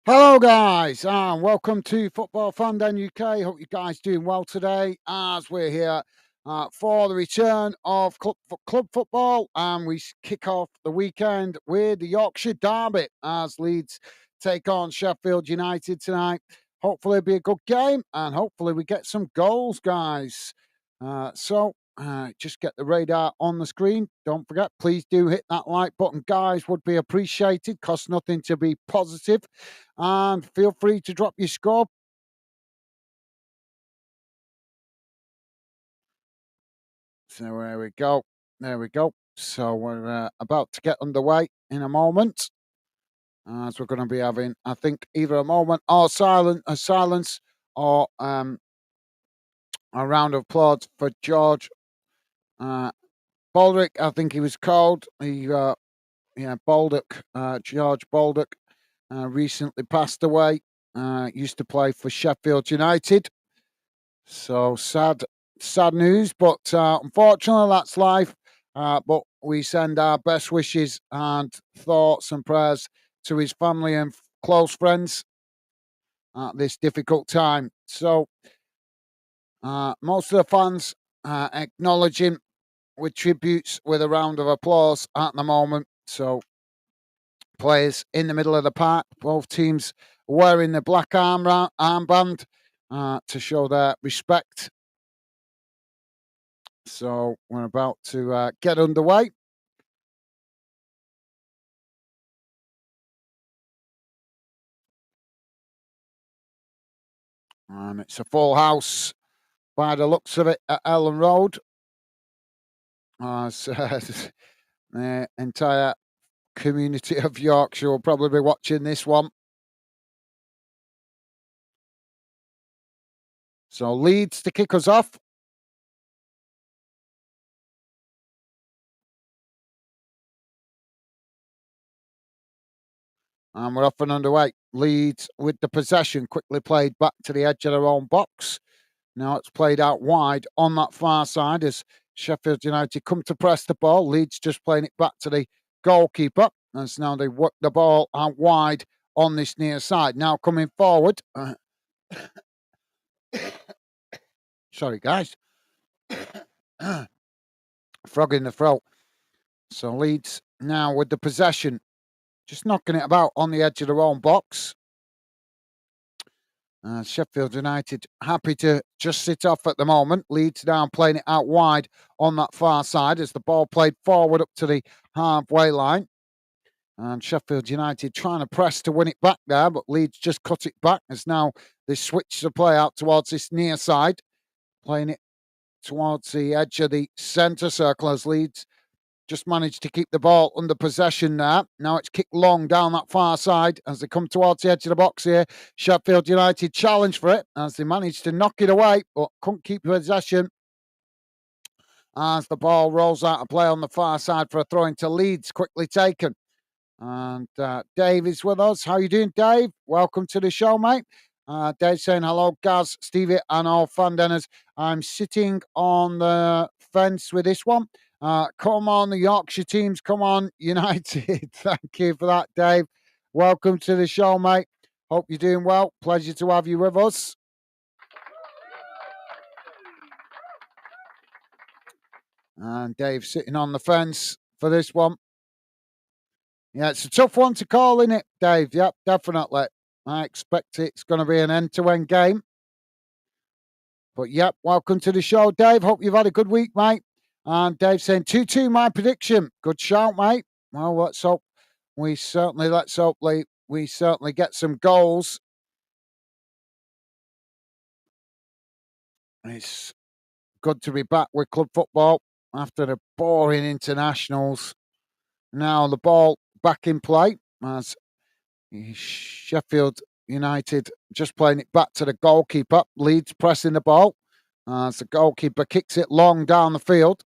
Hello, guys, and welcome to Football Fandom UK. Hope you guys doing well today as we're here for the return of club football, and we kick off the weekend with the Yorkshire Derby as Leeds take on Sheffield United tonight. Hopefully, it'll be a good game, and hopefully, we get some goals, guys. Just get the radar on the screen. Don't forget, please do hit that like button, guys. Would be appreciated. Costs nothing to be positive. And feel free to drop your score. So there we go. There we go. So we're about to get underway in a moment. As we're going to be having, I think, either a moment or silence or a round of applause for George uh, Baldock. I think he was called. Baldock, George Baldock, recently passed away. Used to play for Sheffield United. So sad news, but unfortunately, that's life. But we send our best wishes and thoughts and prayers to his family and close friends at this difficult time. So, most of the fans acknowledge him with tributes with a round of applause at the moment. So, players in the middle of the park, both teams wearing the black armband to show their respect. So we're about to get underway. And it's a full house by the looks of it at Ellen Road. The entire community of Yorkshire will probably be watching this one. So Leeds to kick us off. And we're off and underway. Leeds with the possession, quickly played back to the edge of their own box. Now it's played out wide on that far side as Sheffield United come to press the ball. Leeds just playing it back to the goalkeeper. As now they work the ball out wide on this near side. Now coming forward. Sorry, guys. Frog in the throat. So Leeds now with the possession, just knocking it about on the edge of their own box. Sheffield United happy to just sit off at the moment. Leeds now playing it out wide on that far side as the ball played forward up to the halfway line. And Sheffield United trying to press to win it back there, but Leeds just cut it back as now they switch the play out towards this near side, playing it towards the edge of the centre circle as Leeds just managed to keep the ball under possession there. Now it's kicked long down that far side as they come towards the edge of the box here. Sheffield United challenge for it as they managed to knock it away, but couldn't keep possession as the ball rolls out of play on the far side for a throw into Leeds, quickly taken. And Dave is with us. How you doing, Dave? Welcome to the show, mate. Dave saying hello, Gaz, Stevie, and all fandeners. I'm sitting on the fence with this one. Come on, the Yorkshire teams. Come on, United. Thank you for that, Dave. Welcome to the show, mate. Hope you're doing well. Pleasure to have you with us. And Dave sitting on the fence for this one. Yeah, it's a tough one to call, isn't it, Dave? Yep, definitely. I expect it's going to be an end-to-end game. But yep, welcome to the show, Dave. Hope you've had a good week, mate. And Dave saying 2-2, my prediction. Good shout, mate. Well, let's hope we certainly get some goals. It's good to be back with club football after the boring internationals. Now the ball back in play as Sheffield United just playing it back to the goalkeeper. Leeds pressing the ball as the goalkeeper kicks it long down the field.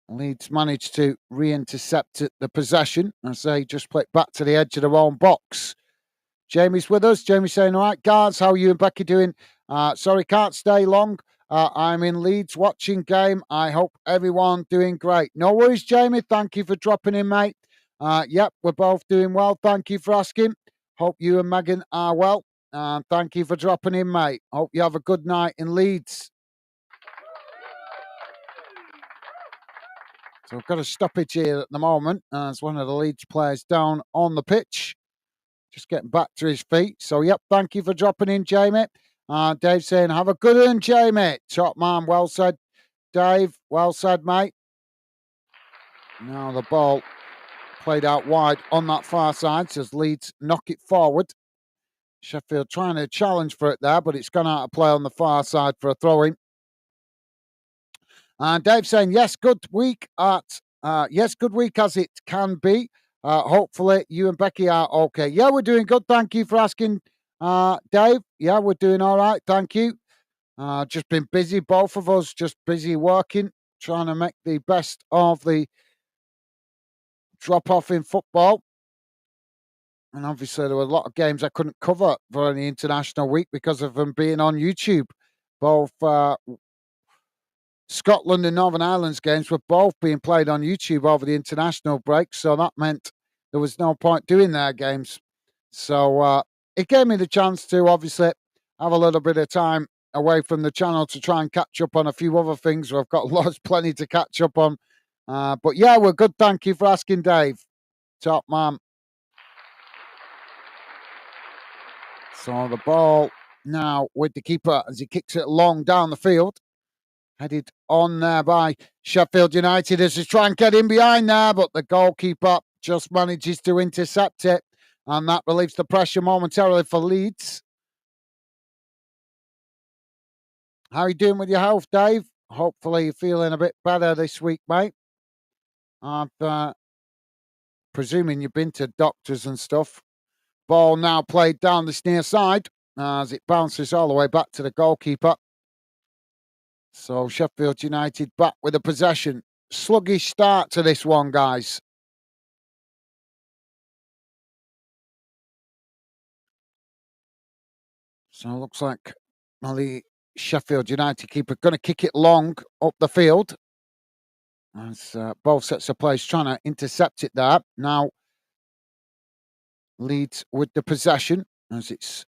Leeds managed to re-intercept the possession as they just play it back to the edge of their own box. Jamie's with us. Jamie saying, all right, guys, how are you and Becky doing? Sorry, can't stay long. I'm in Leeds watching game. I hope everyone doing great. No worries, Jamie. Thank you for dropping in, mate. Yep, we're both doing well. Thank you for asking. Hope you and Megan are well. And thank you for dropping in, mate. Hope you have a good night in Leeds. So we've got a stoppage here at the moment as one of the Leeds players down on the pitch. Just getting back to his feet. So, yep, thank you for dropping in, Jamie. Dave saying, have a good one, Jamie. Top man, well said, Dave. Well said, mate. Now the ball played out wide on that far side, says Leeds knock it forward. Sheffield trying to challenge for it there, but it's gone out of play on the far side for a throw-in. And Dave saying, yes, good week good week as it can be. Hopefully you and Becky are okay. Yeah, we're doing good. Thank you for asking, Dave. Yeah, we're doing all right. Thank you. Just been busy, both of us, just busy working, trying to make the best of the drop off in football. And obviously, there were a lot of games I couldn't cover for the international week because of them being on YouTube. Both Scotland and Northern Ireland's games were both being played on YouTube over the international break. So that meant there was no point doing their games. So it gave me the chance to obviously have a little bit of time away from the channel to try and catch up on a few other things. I've got plenty to catch up on. But yeah, we're good. Thank you for asking, Dave. Top man. So the ball now with the keeper as he kicks it long down the field. Headed on there by Sheffield United as they try and get in behind there, but the goalkeeper just manages to intercept it. And that relieves the pressure momentarily for Leeds. How are you doing with your health, Dave? Hopefully you're feeling a bit better this week, mate. I'm presuming you've been to doctors and stuff. Ball now played down this near side as it bounces all the way back to the goalkeeper. So Sheffield United back with a possession. Sluggish start to this one, guys. So it looks like the Sheffield United keeper going to kick it long up the field. As both sets of players trying to intercept it there. Now Leeds with the possession as it's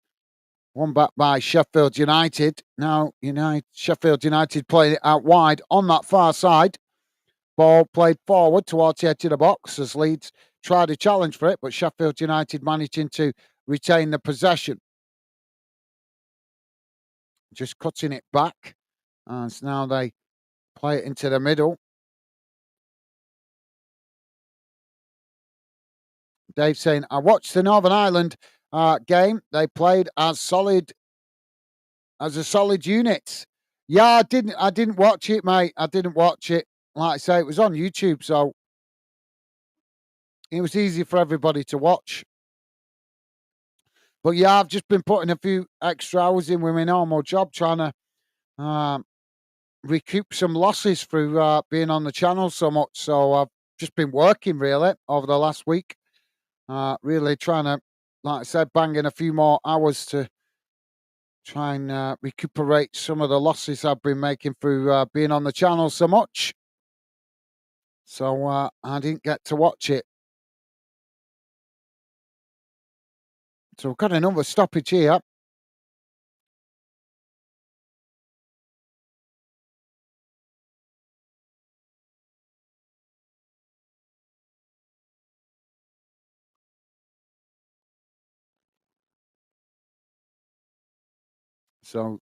won back by Sheffield United. Now Sheffield United playing it out wide on that far side. Ball played forward towards the edge of the box as Leeds tried a challenge for it, but Sheffield United managing to retain the possession. Just cutting it back as now they play it into the middle. Dave saying, I watched the Northern Ireland game. They played as a solid unit. Yeah, I didn't watch it, mate. I didn't watch it. Like I say, it was on YouTube, so it was easy for everybody to watch. But yeah, I've just been putting a few extra hours in with my normal job, trying to recoup some losses through being on the channel so much. So I've just been working really over the last week, really trying to, like I said, bang in a few more hours to try and recuperate some of the losses I've been making through being on the channel so much. So I didn't get to watch it. So we've got another stoppage here. So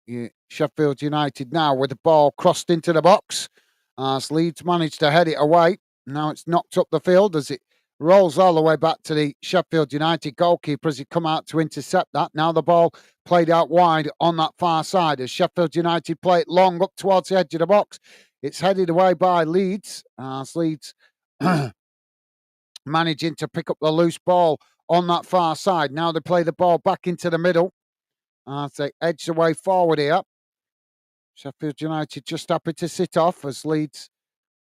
Sheffield United now with the ball crossed into the box as Leeds managed to head it away. Now it's knocked up the field as it rolls all the way back to the Sheffield United goalkeeper as he come out to intercept that. Now the ball played out wide on that far side as Sheffield United play it long up towards the edge of the box. It's headed away by Leeds as Leeds managing to pick up the loose ball on that far side. Now they play the ball back into the middle. As they edge the way forward here. Sheffield United just happy to sit off as Leeds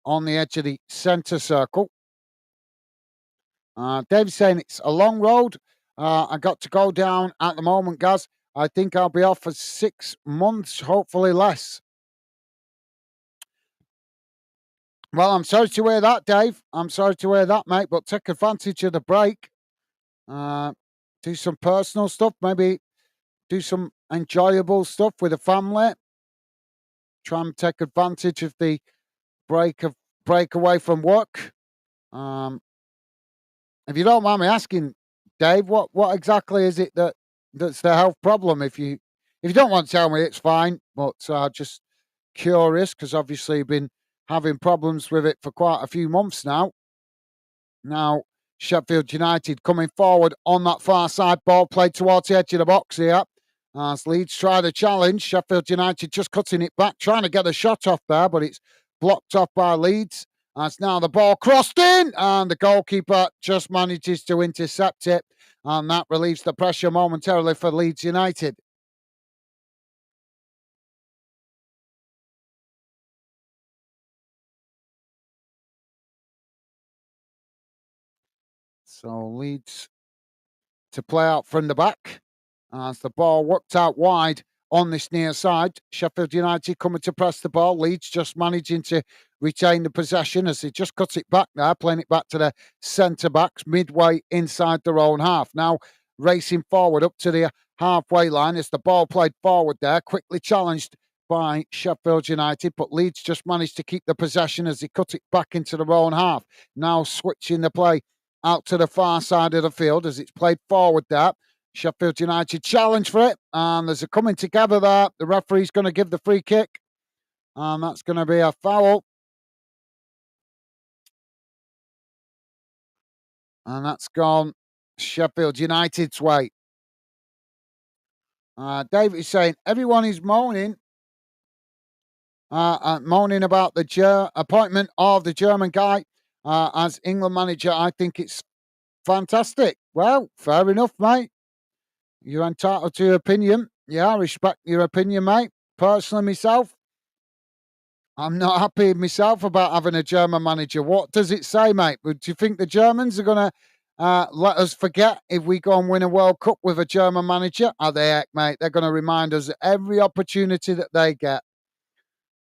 on the edge of the centre circle. Dave's saying it's a long road. I got to go down at the moment, guys. I think I'll be off for 6 months, hopefully less. Well, I'm sorry to hear that, Dave. I'm sorry to hear that, mate. But take advantage of the break. Uh, do some personal stuff. Maybe do some enjoyable stuff with the family. Try and take advantage of the break away from work. Um, if you don't mind me asking, Dave, what exactly is it that's the health problem? If you don't want to tell me, it's fine. But just curious because obviously you've been having problems with it for quite a few months now. Now, Sheffield United coming forward on that far side, ball played towards the edge of the box here. As Leeds try the challenge, Sheffield United just cutting it back, trying to get a shot off there, but it's blocked off by Leeds. As now the ball crossed in, and the goalkeeper just manages to intercept it, and that relieves the pressure momentarily for Leeds United. So Leeds to play out from the back as the ball worked out wide on this near side. Sheffield United coming to press the ball. Leeds just managing to retain the possession as they just cut it back there, playing it back to the centre backs midway inside their own half. Now racing forward up to the halfway line as the ball played forward there, quickly challenged by Sheffield United, but Leeds just managed to keep the possession as they cut it back into their own half. Now switching the play out to the far side of the field as it's played forward there. Sheffield United challenge for it, and there's a coming together there. The referee's going to give the free kick, and that's going to be a foul. And that's gone Sheffield United's way. David is saying everyone is moaning about the appointment of the German guy as England manager. I think it's fantastic. Well, fair enough, mate. You're entitled to your opinion. Yeah, I respect your opinion, mate. Personally, myself, I'm not happy myself about having a German manager. What does it say, mate? Do you think the Germans are going to let us forget if we go and win a World Cup with a German manager? Are they, heck, mate? They're going to remind us every opportunity that they get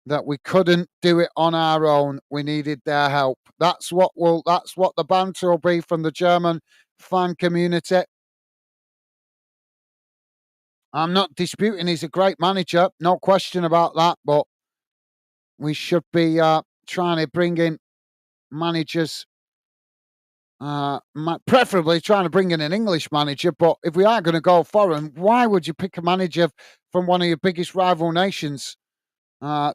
that we couldn't do it on our own. We needed their help. That's what the banter will be from the German fan community. I'm not disputing he's a great manager, no question about that, but we should be trying to bring in managers, preferably trying to bring in an English manager. But if we are going to go foreign, why would you pick a manager from one of your biggest rival nations?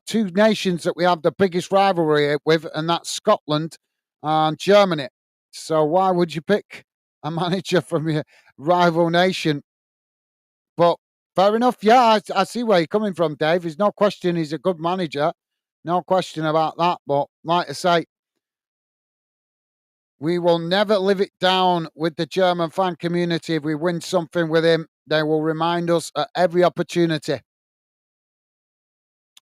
Two nations that we have the biggest rivalry with, and that's Scotland and Germany. So why would you pick a manager from your rival nation? But fair enough. Yeah, I see where you're coming from, Dave. There's no question he's a good manager. No question about that. But like I say, we will never live it down with the German fan community. If we win something with him, they will remind us at every opportunity.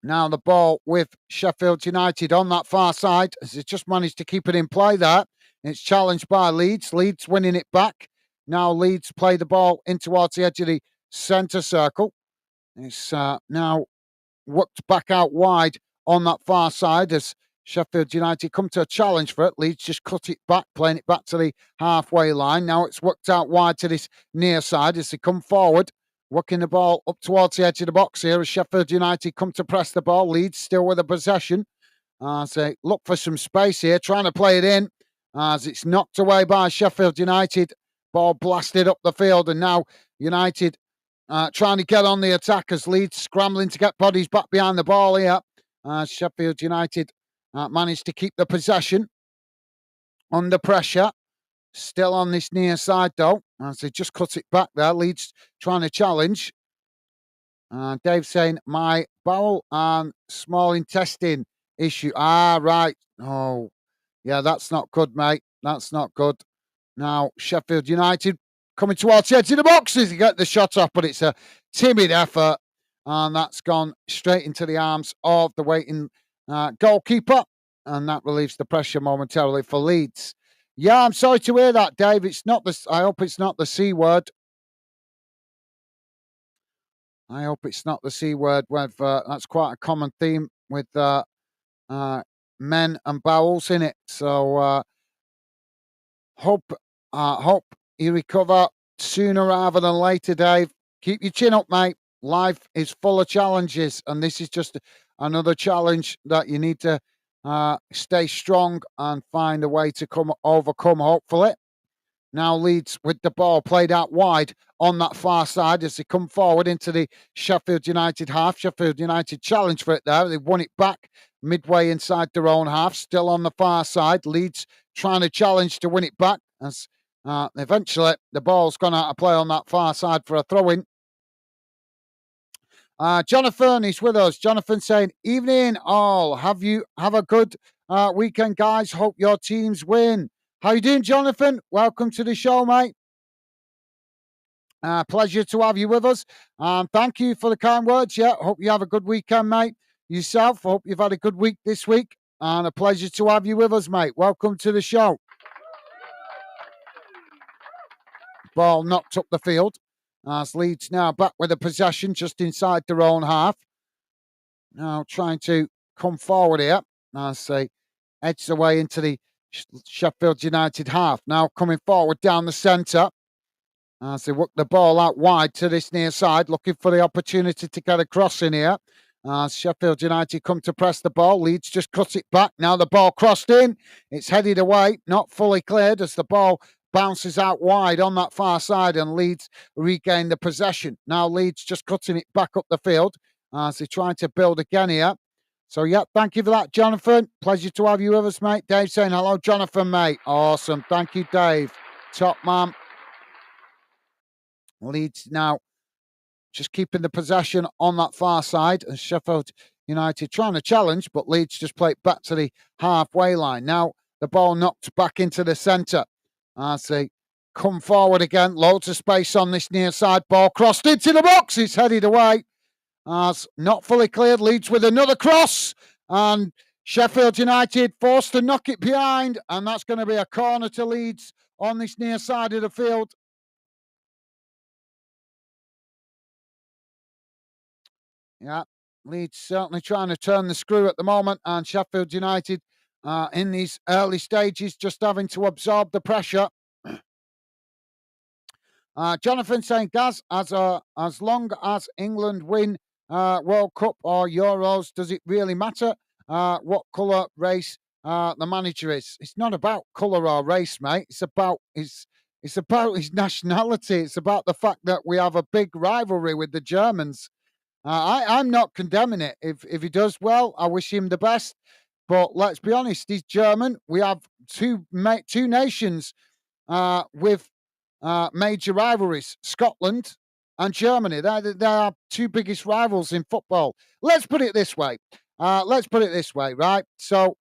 Now the ball with Sheffield United on that far side as they just managed to keep it in play there. It's challenged by Leeds. Leeds winning it back. Now Leeds play the ball in towards the edge of the centre circle. It's now worked back out wide on that far side as Sheffield United come to a challenge for it. Leeds just cut it back, playing it back to the halfway line. Now it's worked out wide to this near side as they come forward, working the ball up towards the edge of the box here as Sheffield United come to press the ball. Leeds still with the possession. As they look for some space here, trying to play it in as it's knocked away by Sheffield United. Ball blasted up the field, and now United trying to get on the attack as Leeds scrambling to get bodies back behind the ball here. Sheffield United managed to keep the possession under pressure. Still on this near side though, as they just cut it back there. Leeds trying to challenge. Dave saying, my bowel and small intestine issue. Right. Oh, yeah, that's not good, mate. That's not good. Now, Sheffield United coming towards the edge of the boxes to get the shot off, but it's a timid effort, and that's gone straight into the arms of the waiting goalkeeper, and that relieves the pressure momentarily for Leeds. Yeah, I'm sorry to hear that, Dave. It's not the. I hope it's not the C word. I hope it's not the C word. That's quite a common theme with men and bowels in it. So hope hope you recover sooner rather than later, Dave. Keep your chin up, mate. Life is full of challenges, and this is just another challenge that you need to stay strong and find a way to overcome. Hopefully, now Leeds with the ball played out wide on that far side as they come forward into the Sheffield United half. Sheffield United challenged for it there. They won it back midway inside their own half, still on the far side. Leeds trying to challenge to win it back as eventually the ball's gone out of play on that far side for a throw-in. Jonathan is with us. Jonathan saying, "Evening all. Have a good weekend, guys. Hope your teams win." How you doing, Jonathan? Welcome to the show, mate. Pleasure to have you with us. Thank you for the kind words. Yeah, hope you have a good weekend, mate. Yourself, hope you've had a good week this week. And a pleasure to have you with us, mate. Welcome to the show. Ball knocked up the field. As Leeds now back with a possession just inside their own half. Now trying to come forward here as they edge their way into the Sheffield United half. Now coming forward down the centre as they work the ball out wide to this near side, looking for the opportunity to get across in here. As Sheffield United come to press the ball, Leeds just cut it back. Now the ball crossed in. It's headed away, not fully cleared as the ball bounces out wide on that far side and Leeds regain the possession. Now Leeds just cutting it back up the field as they try to build again here. So, yeah, thank you for that, Jonathan. Pleasure to have you with us, mate. Dave saying hello, Jonathan, mate. Awesome. Thank you, Dave. Top man. Leeds now just keeping the possession on that far side as Sheffield United trying to challenge, but Leeds just play it back to the halfway line. Now the ball knocked back into the centre as they come forward again. Loads of space on this near side. Ball crossed into the box. It's headed away as not fully cleared. Leeds with another cross and Sheffield United forced to knock it behind, and that's going to be a corner to Leeds on this near side of the field. Yeah, Leeds certainly trying to turn the screw at the moment, and Sheffield United in these early stages just having to absorb the pressure. Jonathan saying, Gaz, as long as England win World Cup or Euros, does it really matter what colour, race the manager is? It's not about colour or race, mate. It's about his nationality. It's about the fact that we have a big rivalry with the Germans. I'm not condemning it. If he does well, I wish him the best. But let's be honest, he's German. We have two nations with major rivalries: Scotland and Germany. They're our two biggest rivals in football. Let's put it this way. Right? So,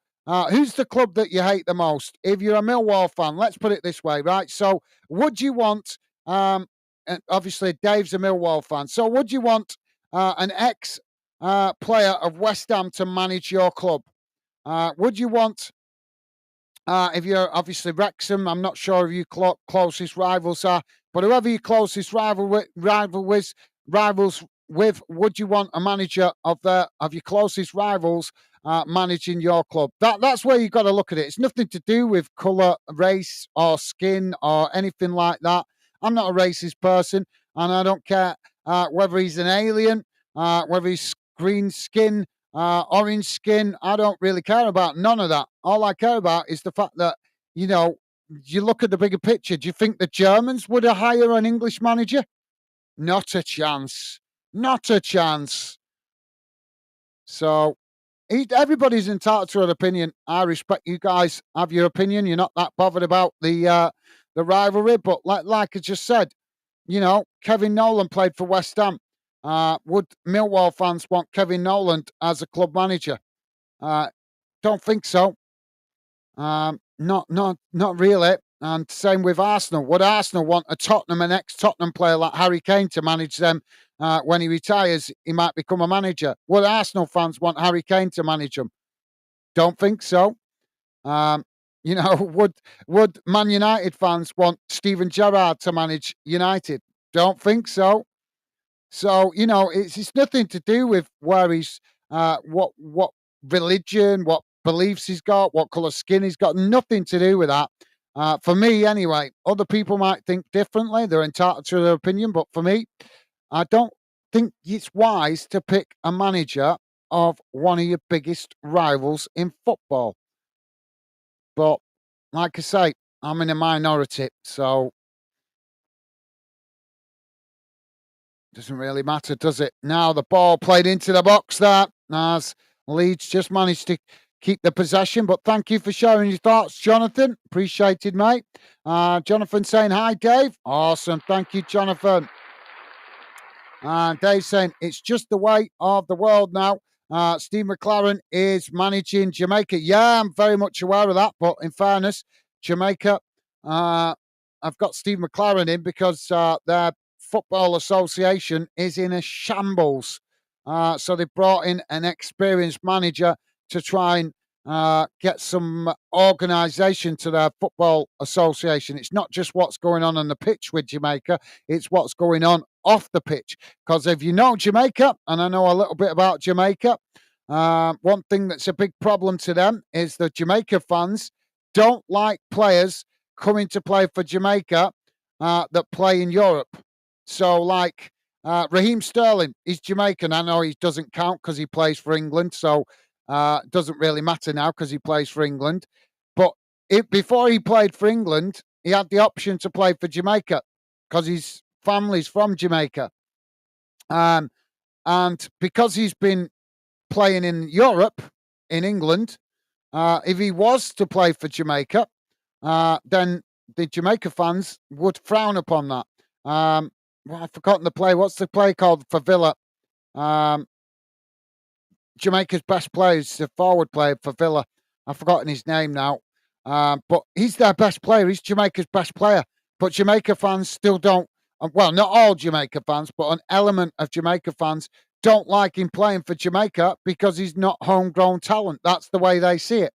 who's the club that you hate the most? If you're a Millwall fan, let's put it this way, right? So, would you want? And obviously, Dave's a Millwall fan. So, would you want an ex player of West Ham to manage your club? Would you want, if you're obviously Wrexham, I'm not sure who your closest rivals are, but whoever your closest rivals with, would you want a manager of your closest rivals managing your club? That's where you've got to look at it. It's nothing to do with colour, race, or skin, or anything like that. I'm not a racist person, and I don't care whether he's an alien, whether he's green skin, orange skin. I don't really care about none of that. All I care about is the fact that, you look at the bigger picture. Do you think the Germans would hire an English manager? Not a chance. Not a chance. So everybody's entitled to an opinion. I respect you guys have your opinion. You're not that bothered about the rivalry, but like I just said, Kevin Nolan played for West Ham. Would Millwall fans want Kevin Nolan as a club manager? Don't think so. Not really. And same with Arsenal. Would Arsenal want an ex-Tottenham player like Harry Kane to manage them when he retires? He might become a manager. Would Arsenal fans want Harry Kane to manage them? Don't think so. Would Man United fans want Steven Gerrard to manage United? Don't think so. So, it's nothing to do with where he's, what religion, what beliefs he's got, what colour skin he's got. Nothing to do with that. For me, anyway. Other people might think differently. They're entitled to their opinion. But for me, I don't think it's wise to pick a manager of one of your biggest rivals in football. But like I say, I'm in a minority, so doesn't really matter, does it? Now the ball played into the box there as Leeds just managed to keep the possession. But thank you for sharing your thoughts, Jonathan. Appreciated, mate. Jonathan saying hi, Dave. Awesome. Thank you, Jonathan. Dave saying it's just the way of the world now. Steve McLaren is managing Jamaica. Yeah, I'm very much aware of that. But in fairness, Jamaica, I've got Steve McLaren in because their football association is in a shambles. So they brought in an experienced manager to try and get some organisation to their football association. It's not just what's going on the pitch with Jamaica, it's what's going on off the pitch. Because if you know Jamaica, and I know a little bit about Jamaica, one thing that's a big problem to them is the Jamaica fans don't like players coming to play for Jamaica that play in Europe. So, like Raheem Sterling, he's Jamaican. I know he doesn't count because he plays for England. So, it doesn't really matter now because he plays for England. But before he played for England, he had the option to play for Jamaica because his family's from Jamaica. And because he's been playing in Europe, in England, if he was to play for Jamaica, then the Jamaica fans would frown upon that. Well, I've forgotten the play. What's the play called for Villa? Jamaica's best player is the forward player for Villa. I've forgotten his name now. But he's their best player. He's Jamaica's best player. But Jamaica fans still don't, well, not all Jamaica fans, but an element of Jamaica fans don't like him playing for Jamaica because he's not homegrown talent. That's the way they see it.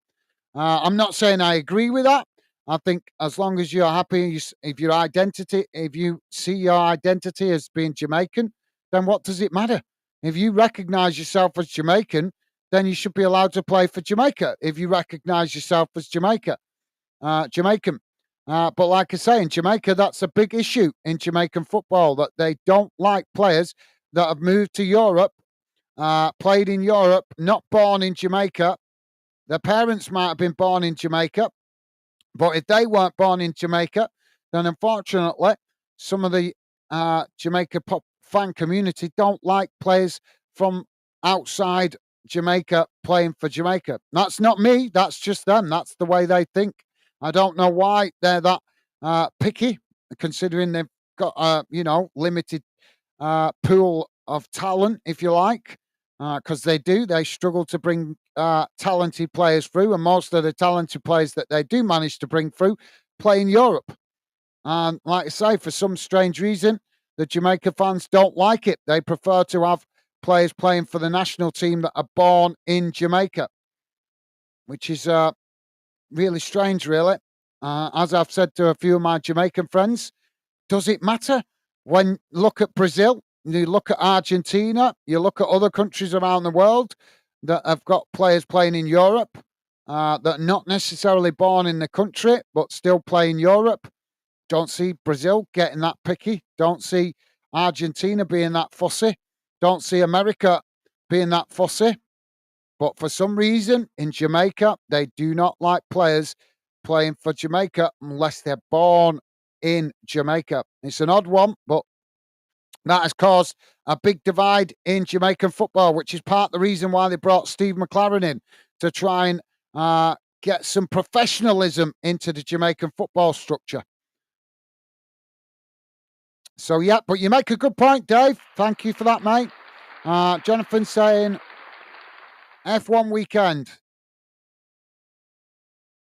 I'm not saying I agree with that. I think as long as you're happy, if you see your identity as being Jamaican, then what does it matter? If you recognize yourself as Jamaican, then you should be allowed to play for Jamaica. If you recognize yourself as Jamaican. But like I say, in Jamaica, that's a big issue in Jamaican football, that they don't like players that have moved to Europe, played in Europe, not born in Jamaica. Their parents might have been born in Jamaica, but if they weren't born in Jamaica, then unfortunately, some of the Jamaica pop fan community don't like players from outside Jamaica playing for Jamaica. That's not me. That's just them. That's the way they think. I don't know why they're that picky, considering they've got limited pool of talent, if you like, because they do. They struggle to bring talented players through, and most of the talented players that they do manage to bring through play in Europe. And like I say, for some strange reason, the Jamaica fans don't like it. They prefer to have players playing for the national team that are born in Jamaica, which is really strange, really. As I've said to a few of my Jamaican friends, does it matter? When look at Brazil, you look at Argentina, you look at other countries around the world that have got players playing in Europe that are not necessarily born in the country, but still play in Europe. Don't see Brazil getting that picky. Don't see Argentina being that fussy. Don't see America being that fussy. But for some reason, in Jamaica, they do not like players playing for Jamaica unless they're born in Jamaica. It's an odd one, but that has caused a big divide in Jamaican football, which is part of the reason why they brought Steve McLaren in, to try and get some professionalism into the Jamaican football structure. So, yeah, but you make a good point, Dave. Thank you for that, mate. Jonathan saying F1 weekend.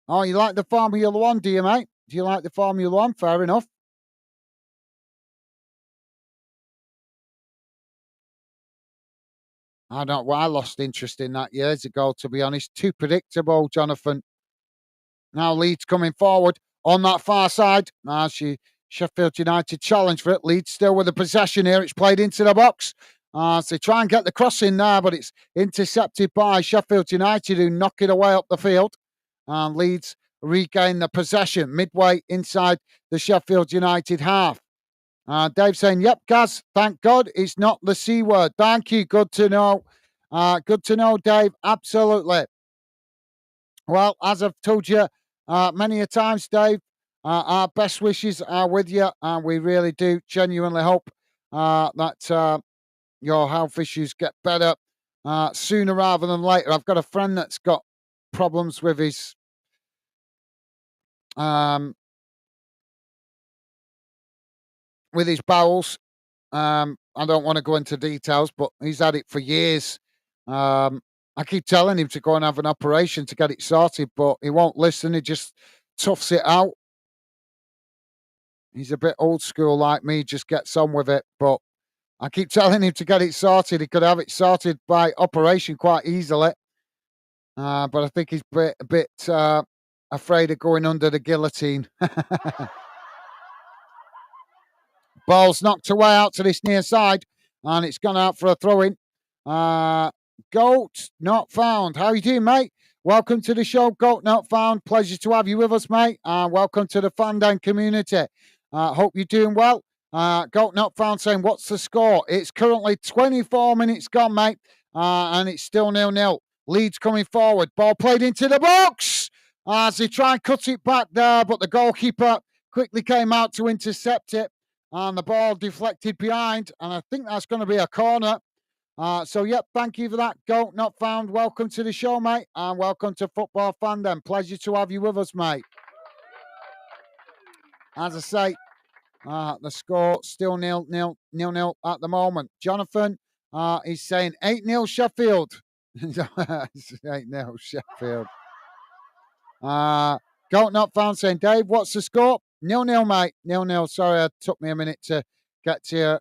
Oh, you like the Formula One, do you, mate? Do you like the Formula One? Fair enough. I don't. Well, I lost interest in that years ago, to be honest. Too predictable, Jonathan. Now Leeds coming forward on that far side. Sheffield United challenge for it. Leeds still with the possession here. It's played into the box. So they try and get the cross in there, but it's intercepted by Sheffield United, who knock it away up the field. And Leeds regain the possession midway inside the Sheffield United half. Dave saying, yep, Gaz, thank God it's not the C word. Thank you. Good to know. Good to know, Dave. Absolutely. Well, as I've told you many a times, Dave, our best wishes are with you, and we really do genuinely hope that your health issues get better sooner rather than later. I've got a friend that's got problems um, with his bowels. I don't want to go into details, but he's had it for years. I keep telling him to go and have an operation to get it sorted, but he won't listen. He just toughs it out. He's a bit old school like me, just gets on with it. But I keep telling him to get it sorted. He could have it sorted by operation quite easily. But I think he's a bit afraid of going under the guillotine. Ball's knocked away out to this near side, and it's gone out for a throw-in. Goat not found. How you doing, mate? Welcome to the show, Goat Not Found. Pleasure to have you with us, mate. Welcome to the Fandang community. Hope you're doing well. Goat Not Found saying, what's the score? It's currently 24 minutes gone, mate, and it's still 0-0. Leeds coming forward. Ball played into the box as they try and cut it back there, but the goalkeeper quickly came out to intercept it, and the ball deflected behind, and I think that's going to be a corner. So, yep, thank you for that. Goat Not Found. Welcome to the show, mate, and welcome to Football Fandom. Pleasure to have you with us, mate. As I say, the score still 0-0 at the moment. Jonathan is saying 8-0 Sheffield. 8-0 Sheffield. Goat Not Found saying, Dave, what's the score? 0-0, mate. 0-0. Sorry, it took me a minute to get to your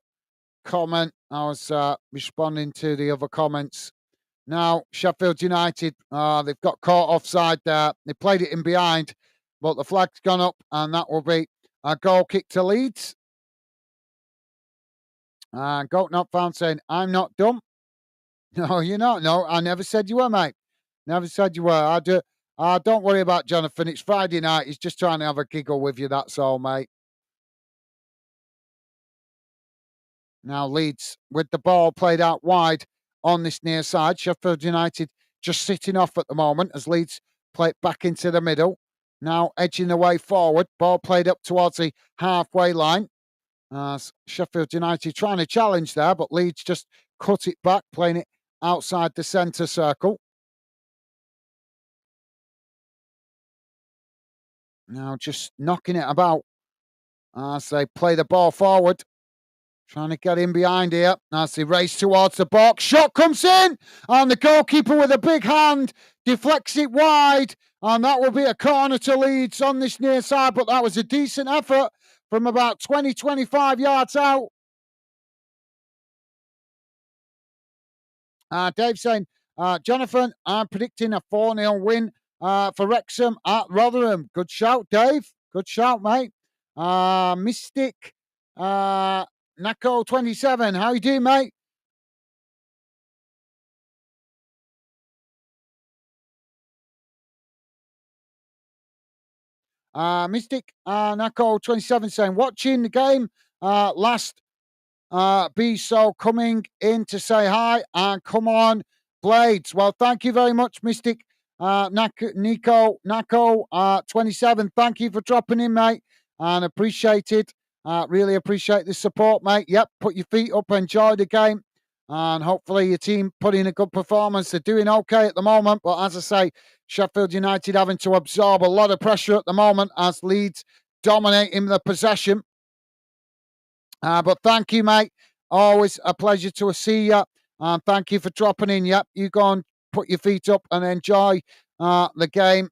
comment. I was responding to the other comments. Now, Sheffield United, they've got caught offside there. They played it in behind, but the flag's gone up, and that will be a goal kick to Leeds. Goat Not Found saying, I'm not dumb. No, you're not. No, I never said you were, mate. Never said you were. Don't worry about Jonathan. It's Friday night. He's just trying to have a giggle with you. That's all, mate. Now, Leeds with the ball played out wide on this near side. Sheffield United just sitting off at the moment as Leeds play it back into the middle. Now edging the way forward. Ball played up towards the halfway line. Sheffield United trying to challenge there, but Leeds just cut it back, playing it outside the centre circle. Now just knocking it about as they play the ball forward. Trying to get in behind here as they race towards the box. Shot comes in, and the goalkeeper with a big hand deflects it wide, and that will be a corner to Leeds on this near side, but that was a decent effort from about 20-25 yards out. Dave saying, Jonathan, I'm predicting a 4-0 win for Wrexham at Rotherham. Good shout, Dave. Good shout, mate. Mystic Nako 27. How you doing, mate? Mystic Nako 27 saying, watching the game last be so coming in to say hi and come on, Blades. Well, thank you very much, Mystic Nako 27. Thank you for dropping in, mate, and appreciate it. Really appreciate the support, mate. Yep, put your feet up, enjoy the game, and hopefully your team put in a good performance. They're doing okay at the moment, but as I say, Sheffield United having to absorb a lot of pressure at the moment as Leeds dominating the possession. But thank you, mate. Always a pleasure to see you. And thank you for dropping in. Yep, you go and put your feet up and enjoy the game.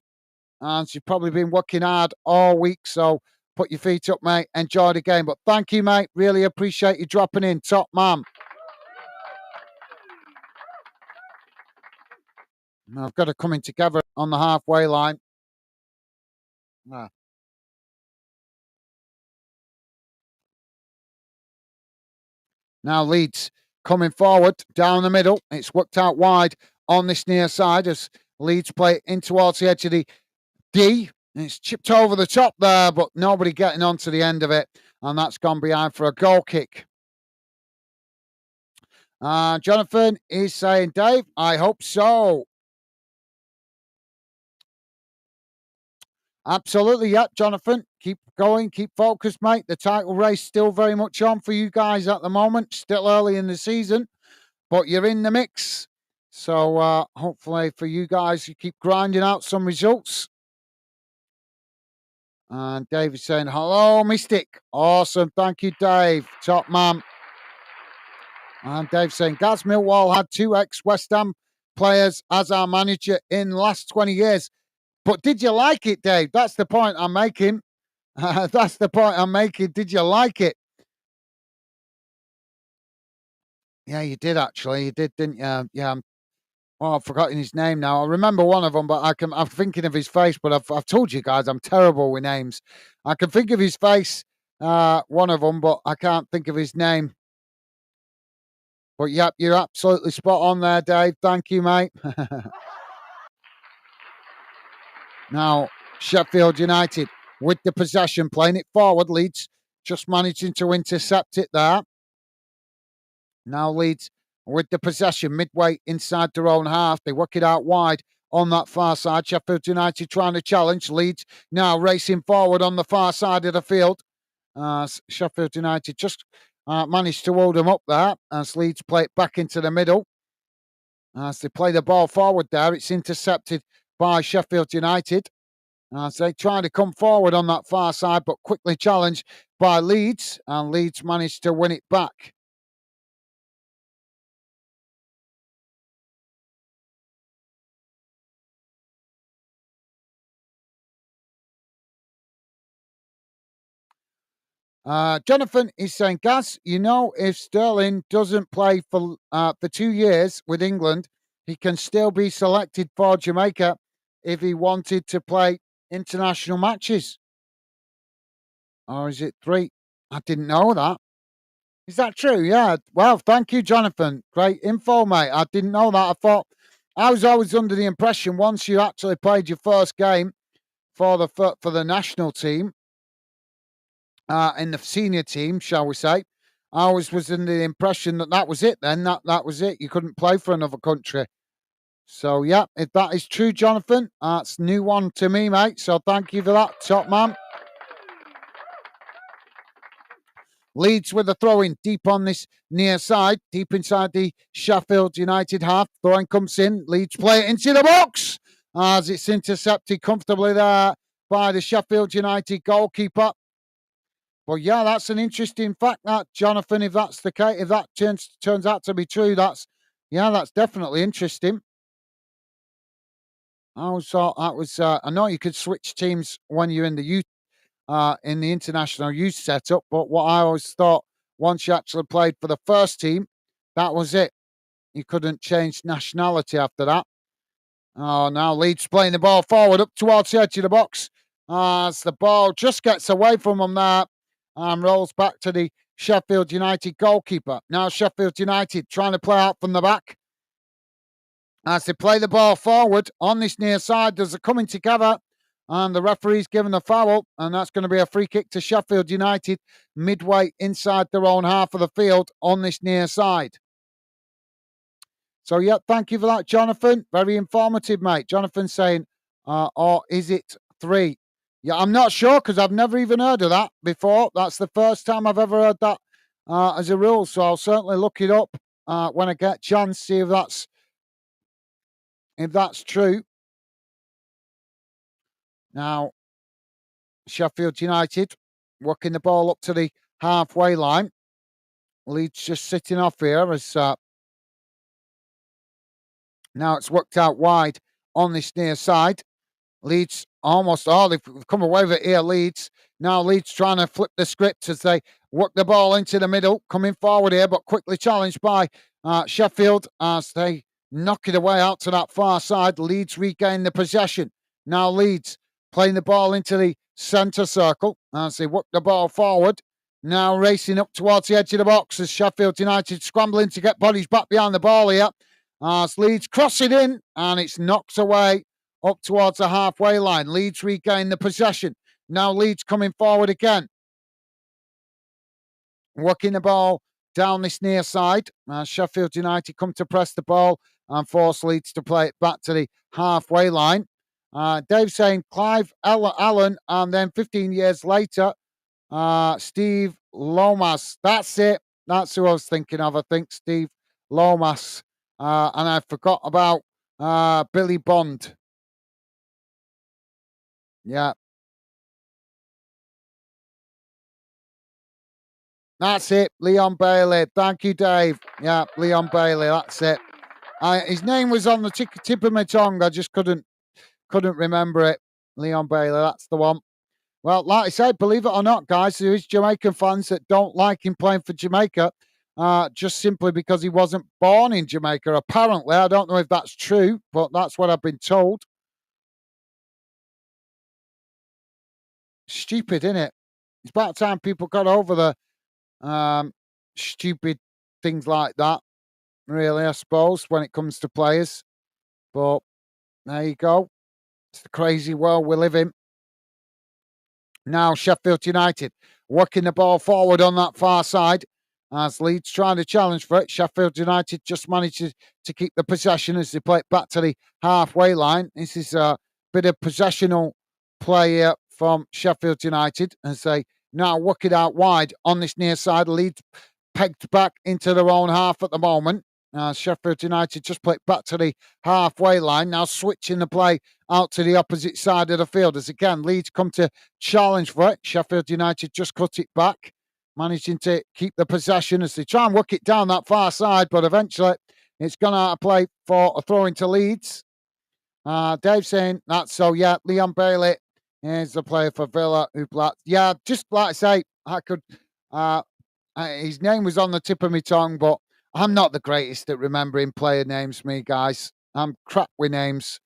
And you've probably been working hard all week, so put your feet up, mate. Enjoy the game. But thank you, mate. Really appreciate you dropping in. Top man. I've got to come in together on the halfway line. Now Leeds coming forward down the middle. It's worked out wide on this near side as Leeds play in towards the edge of the D. It's chipped over the top there, but nobody getting onto the end of it. And that's gone behind for a goal kick. Jonathan is saying, Dave, I hope so. Absolutely, yep, Jonathan. Keep going, keep focused, mate. The title race still very much on for you guys at the moment. Still early in the season, but you're in the mix. So hopefully for you guys, you keep grinding out some results. And Dave is saying, hello, Mystic. Awesome. Thank you, Dave. Top man. And Dave saying, Gaz Millwall had 2 ex-West Ham players as our manager in the last 20 years. But did you like it, Dave? That's the point I'm making. That's the point I'm making. Did you like it? Yeah, you did actually. You did, didn't you? Yeah. I've forgotten his name now. I remember one of them, but I'm thinking of his face. But I've told you guys I'm terrible with names. I can think of his face, one of them, but I can't think of his name. But yep, you're absolutely spot on there, Dave. Thank you, mate. Now, Sheffield United with the possession, playing it forward. Leeds just managing to intercept it there. Now Leeds with the possession midway inside their own half. They work it out wide on that far side. Sheffield United trying to challenge. Leeds now racing forward on the far side of the field. Sheffield United just managed to hold them up there as Leeds play it back into the middle. As they play the ball forward there, it's intercepted by Sheffield United. As they try to come forward on that far side, but quickly challenged by Leeds, and Leeds managed to win it back. Jonathan is saying, Gaz, you know, if Sterling doesn't play for 2 years with England, he can still be selected for Jamaica if he wanted to play international matches. Or is it 3? I didn't know that. Is that true? Yeah. Well, thank you, Jonathan. Great info, mate. I didn't know that. I thought I was always under the impression once you actually played your first game for the national team, in the senior team, shall we say, I always was under the impression that was it. Then that was it. You couldn't play for another country. So yeah, if that is true, Jonathan, that's a new one to me, mate. So thank you for that, top man. Leeds with a throw in deep on this near side, deep inside the Sheffield United half. Throwing comes in. Leeds play it into the box as it's intercepted comfortably there by the Sheffield United goalkeeper. Well, yeah, that's an interesting fact, that, Jonathan. If that's the case, if that turns out to be true, that's definitely interesting. I always thought that was. I know you could switch teams when you're in the youth, in the international youth setup, but what I always thought, once you actually played for the first team, that was it. You couldn't change nationality after that. Oh, now Leeds playing the ball forward up towards the edge of the box as the ball just gets away from them there and rolls back to the Sheffield United goalkeeper. Now Sheffield United trying to play out from the back as they play the ball forward on this near side. There's a coming together and the referee's given the foul, and that's going to be a free kick to Sheffield United midway inside their own half of the field on this near side. So, yeah, thank you for that, Jonathan. Very informative, mate. Jonathan saying, or is it 3? Yeah, I'm not sure because I've never even heard of that before. That's the first time I've ever heard that as a rule. So I'll certainly look it up when I get a chance, see if that's true. Now, Sheffield United working the ball up to the halfway line. Leeds just sitting off here as now it's worked out wide on this near side. Leeds almost, they've come away with it here, Leeds. Now Leeds trying to flip the script as they work the ball into the middle, coming forward here, but quickly challenged by Sheffield as they knock it away out to that far side. Leeds regain the possession. Now Leeds playing the ball into the centre circle as they work the ball forward. Now racing up towards the edge of the box as Sheffield United scrambling to get bodies back behind the ball here. As Leeds cross it in and it's knocked away up towards the halfway line. Leeds regain the possession. Now Leeds coming forward again. Working the ball down this near side. Sheffield United come to press the ball and force Leeds to play it back to the halfway line. Dave saying Clive Allen, and then 15 years later, Steve Lomas. That's it. That's who I was thinking of. I think Steve Lomas. And I forgot about Billy Bond. Yeah. That's it. Leon Bailey. Thank you, Dave. Yeah, Leon Bailey. That's it. His name was on the tip of my tongue. I just couldn't remember it. Leon Bailey. That's the one. Well, like I said, believe it or not, guys, there is Jamaican fans that don't like him playing for Jamaica just simply because he wasn't born in Jamaica. Apparently, I don't know if that's true, but that's what I've been told. Stupid, isn't it? It's about time people got over the stupid things like that, really, I suppose, when it comes to players. But there you go. It's the crazy world we live in. Now Sheffield United working the ball forward on that far side as Leeds trying to challenge for it. Sheffield United just manages to keep the possession as they play it back to the halfway line. This is a bit of possessional play here from Sheffield United as they now work it out wide on this near side. Leeds pegged back into their own half at the moment. Sheffield United just played back to the halfway line. Now switching the play out to the opposite side of the field. As again, Leeds come to challenge for it. Sheffield United just cut it back, managing to keep the possession as they try and work it down that far side. But eventually, it's gone out of play for a throw into Leeds. Dave saying that's so. Yeah, Leon Bailey is the player for Villa. Yeah, just like I say, I could. His name was on the tip of my tongue, but I'm not the greatest at remembering player names, me guys. I'm crap with names,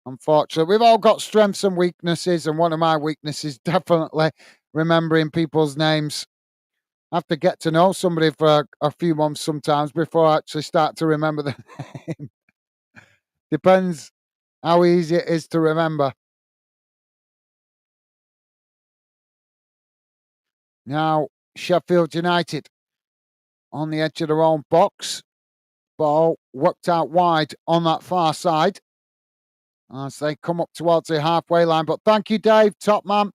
unfortunately. We've all got strengths and weaknesses, and one of my weaknesses definitely remembering people's names. I have to get to know somebody for a few months sometimes before I actually start to remember the name. Depends how easy it is to remember. Now, Sheffield United on the edge of their own box. Ball worked out wide on that far side as they come up towards the halfway line. But thank you, Dave, top man.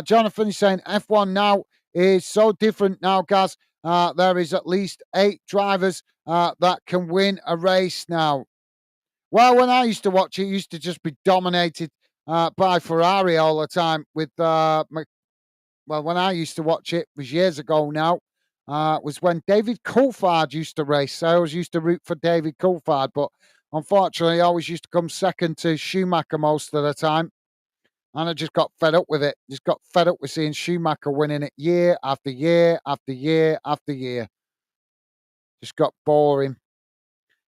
Jonathan is saying F1 now is so different now, guys. There is at least 8 drivers that can win a race now. Well, when I used to watch it, it used to just be dominated by Ferrari all the time with well, when I used to watch it, it was years ago now, was when David Coulthard used to race. I always used to root for David Coulthard, but unfortunately, I always used to come second to Schumacher most of the time. And I just got fed up with it. Just got fed up with seeing Schumacher winning it year after year after year after year. Just got boring.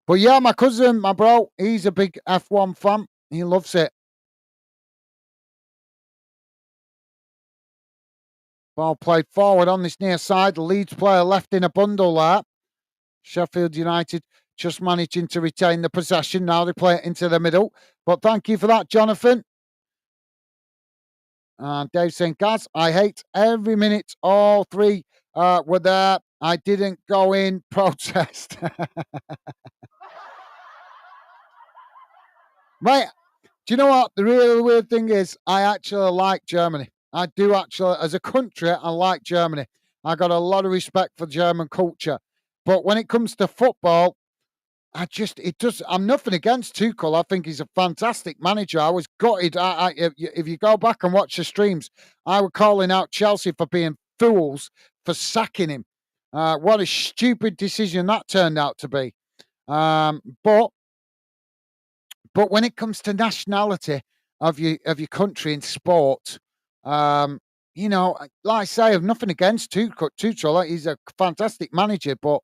But yeah, my cousin, my bro, he's a big F1 fan. He loves it. Ball played forward on this near side. The Leeds player left in a bundle there. Sheffield United just managing to retain the possession. Now they play it into the middle. But thank you for that, Jonathan. And Dave saying, guys, I hate every minute. All 3 were there. I didn't go in protest. Right. Do you know what? The really weird thing is, I actually like Germany. I do actually, as a country, I like Germany. I got a lot of respect for German culture. But when it comes to football, I'm nothing against Tuchel. I think he's a fantastic manager. I was gutted. If you go back and watch the streams, I was calling out Chelsea for being fools for sacking him. What a stupid decision that turned out to be. But when it comes to nationality of your country in sport, you know, like I say, I have nothing against Tuchel. He's a fantastic manager, but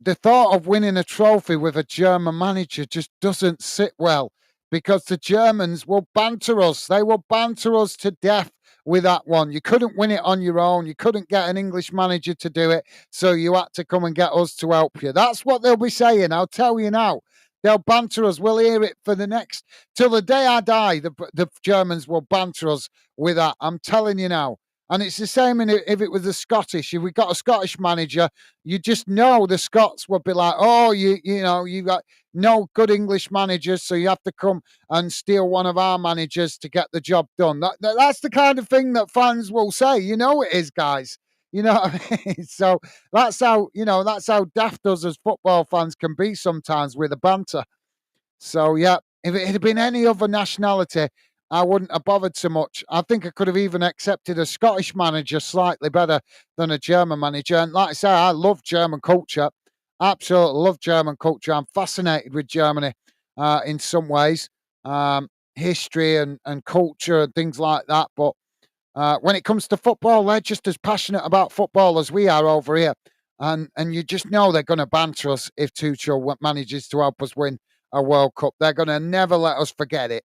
the thought of winning a trophy with a German manager just doesn't sit well because the Germans will banter us. They will banter us to death with that one. You couldn't win it on your own. You couldn't get an English manager to do it, so you had to come and get us to help you. That's what they'll be saying. I'll tell you now. They'll banter us. We'll hear it for the next till the day I die. The Germans will banter us with that. I'm telling you now. And it's the same if it was the Scottish. If we got a Scottish manager, you just know the Scots would be like, oh, you know, you got no good English managers, so you have to come and steal one of our managers to get the job done. That's the kind of thing that fans will say. You know it is, guys. You know what I mean? So that's how, that's how daft us as football fans can be sometimes with the banter. So, yeah, if it had been any other nationality, I wouldn't have bothered so much. I think I could have even accepted a Scottish manager slightly better than a German manager. And like I say, I love German culture. Absolutely love German culture. I'm fascinated with Germany in some ways, history and culture and things like that. But when it comes to football, they're just as passionate about football as we are over here. And you just know they're going to banter us if Tuchel manages to help us win a World Cup. They're going to never let us forget it.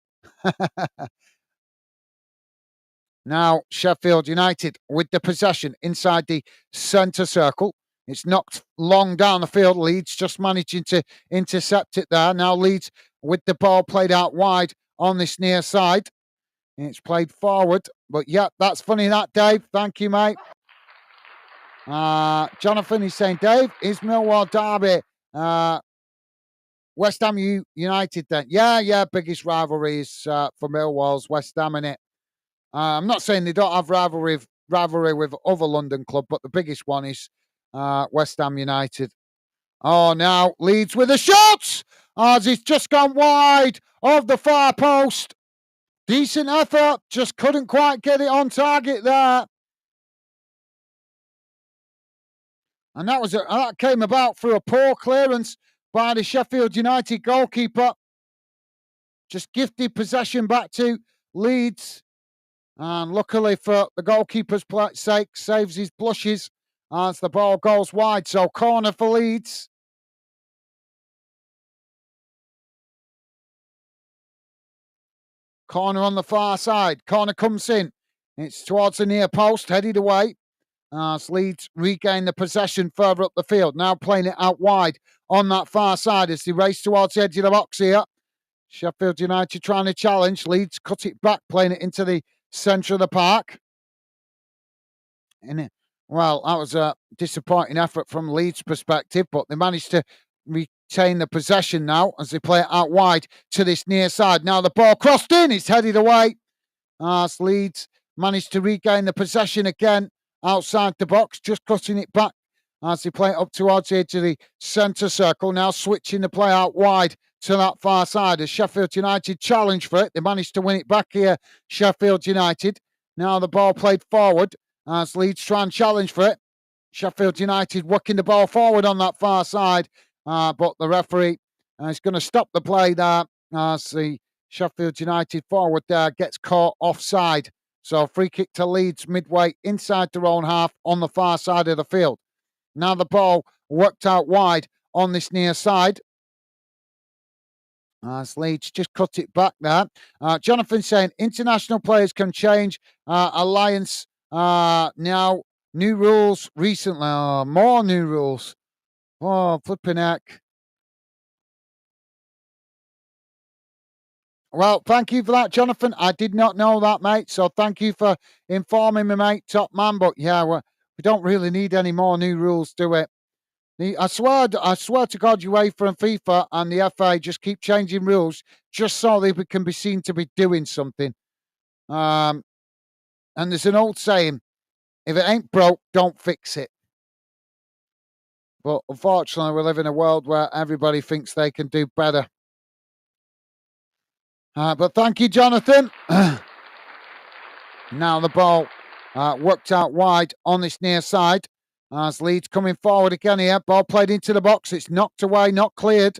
Now, Sheffield United with the possession inside the centre circle. It's knocked long down the field. Leeds just managing to intercept it there. Now Leeds with the ball played out wide on this near side. It's played forward. But yeah, that's funny that, Dave. Thank you, mate. Jonathan is saying, Dave, is Millwall Derby West Ham United then? Yeah, biggest rivalry is for Millwall's West Ham, innit? I'm not saying they don't have rivalry with other London club, but the biggest one is West Ham United. Oh, now Leeds with a shot! As he's just gone wide of the far post. Decent effort, just couldn't quite get it on target there. And that came about through a poor clearance by the Sheffield United goalkeeper. Just gifted possession back to Leeds. And luckily for the goalkeeper's sake, saves his blushes as the ball goes wide. So corner for Leeds. Corner on the far side. Corner comes in. It's towards the near post, headed away. As Leeds regain the possession further up the field. Now playing it out wide on that far side as they race towards the edge of the box here. Sheffield United trying to challenge. Leeds cut it back, playing it into the centre of the park. Well, that was a disappointing effort from Leeds' perspective, but they managed to retain the possession now as they play it out wide to this near side. Now the ball crossed in, it's headed away. As Leeds managed to regain the possession again outside the box, just cutting it back as they play it up towards the edge of the centre circle. Now switching the play out wide to that far side as Sheffield United challenge for it. They managed to win it back here, Sheffield United. Now the ball played forward as Leeds try and challenge for it. Sheffield United working the ball forward on that far side, but the referee is going to stop the play there as the Sheffield United forward there gets caught offside. So free kick to Leeds midway inside their own half on the far side of the field. Now the ball worked out wide on this near side. As Leeds just cut it back there. Jonathan saying international players can change alliance now. New rules recently. More new rules. Oh, flipping heck. Well, thank you for that, Jonathan. I did not know that, mate. So thank you for informing me, mate. Top man. But yeah, we don't really need any more new rules, do we? I swear to God, UEFA and FIFA and the FA just keep changing rules just so they can be seen to be doing something. And there's an old saying, if it ain't broke, don't fix it. But unfortunately, we live in a world where everybody thinks they can do better. But thank you, Jonathan. Now the ball worked out wide on this near side. As Leeds coming forward again here. Ball played into the box. It's knocked away, not cleared.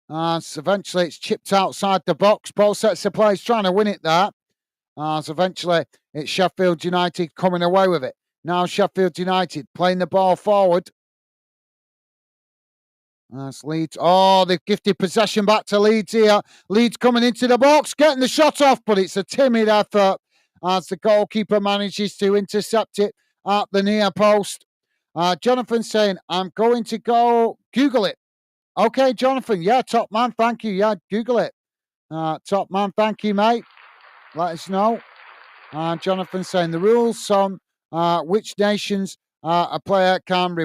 So eventually it's chipped outside the box. Ball sets the play. He's trying to win it there. So eventually it's Sheffield United coming away with it. Now Sheffield United playing the ball forward. That's Leeds. Oh, they've gifted possession back to Leeds here. Leeds coming into the box, getting the shot off, but it's a timid effort. as the goalkeeper manages to intercept it at the near post. Jonathan saying, I'm going to go Google it. Okay, Jonathan. Yeah, top man. Thank you. Yeah, Google it. Top man. Thank you, mate. Let us know. Jonathan saying the rules on which nations a player can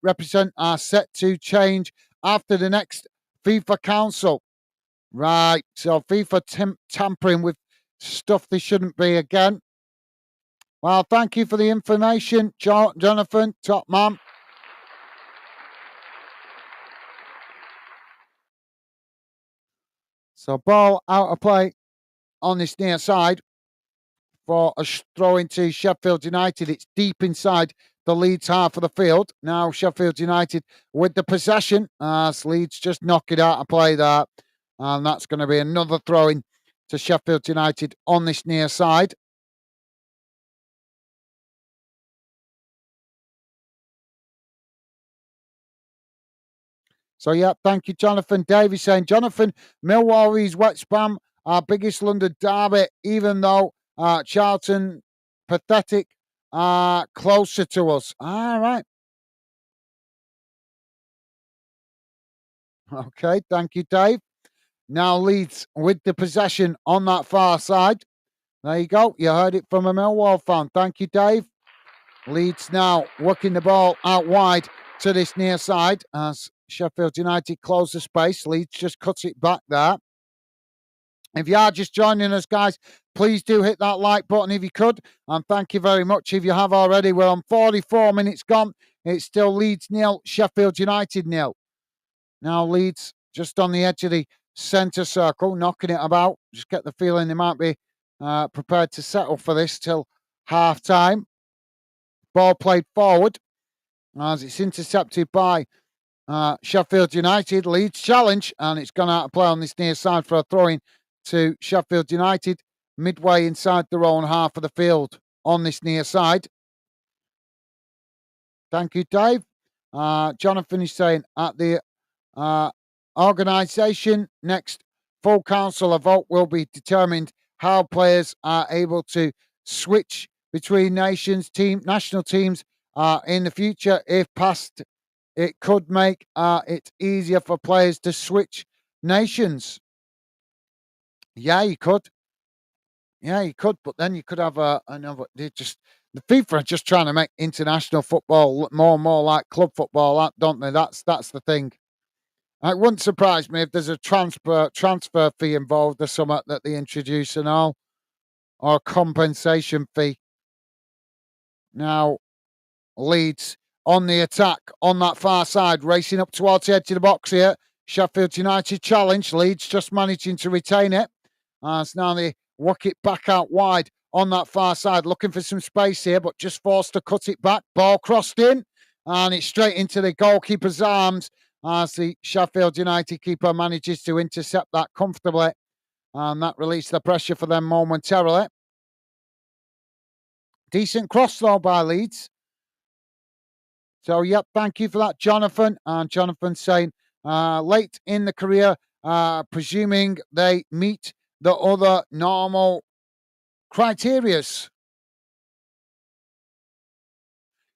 represent are set to change after the next FIFA Council. Right. So FIFA tampering with stuff they shouldn't be again. Well, thank you for the information, Jonathan, top man. So ball out of play on this near side for a throw into Sheffield United. It's deep inside the Leeds half of the field. Now Sheffield United with the possession as Leeds just knock it out of play there. And that's going to be another throw in to Sheffield United on this near side. So, yeah, thank you, Jonathan Davies saying, Jonathan, Millwall's West Bam, our biggest London derby, even though Charlton, pathetic, are closer to us. All right. Okay, thank you, Dave. Now Leeds with the possession on that far side. There you go. You heard it from a Millwall fan. Thank you, Dave. Leeds now working the ball out wide to this near side as Sheffield United close the space. Leeds just cuts it back there. If you are just joining us, guys, please do hit that like button if you could. And thank you very much if you have already. We're on 44 minutes gone. It's still Leeds 0, Sheffield United 0. Now Leeds just on the edge of the centre circle, knocking it about. Just get the feeling they might be prepared to settle for this till half time. Ball played forward as it's intercepted by Sheffield United. Leeds challenge, and it's gone out of play on this near side for a throw-in to Sheffield United, midway inside their own half of the field on this near side. Thank you, Dave. Jonathan is saying at the organisation next full council, a vote will be determined how players are able to switch between national teams in the future. If passed, it could make it easier for players to switch nations. Yeah, you could. Yeah, you could, but then you could have another. The FIFA are just trying to make international football look more and more like club football, don't they? That's the thing. It wouldn't surprise me if there's a transfer fee involved or something that they introduce and all, or a compensation fee. Now, Leeds on the attack on that far side, racing up towards the edge of the box here. Sheffield United challenge. Leeds just managing to retain it. As now they work it back out wide on that far side, looking for some space here, but just forced to cut it back. Ball crossed in, and it's straight into the goalkeeper's arms as the Sheffield United keeper manages to intercept that comfortably. And that released the pressure for them momentarily. Decent cross, though, by Leeds. So, yep, thank you for that, Jonathan. And Jonathan saying, late in the career, presuming they meet the other normal criterias.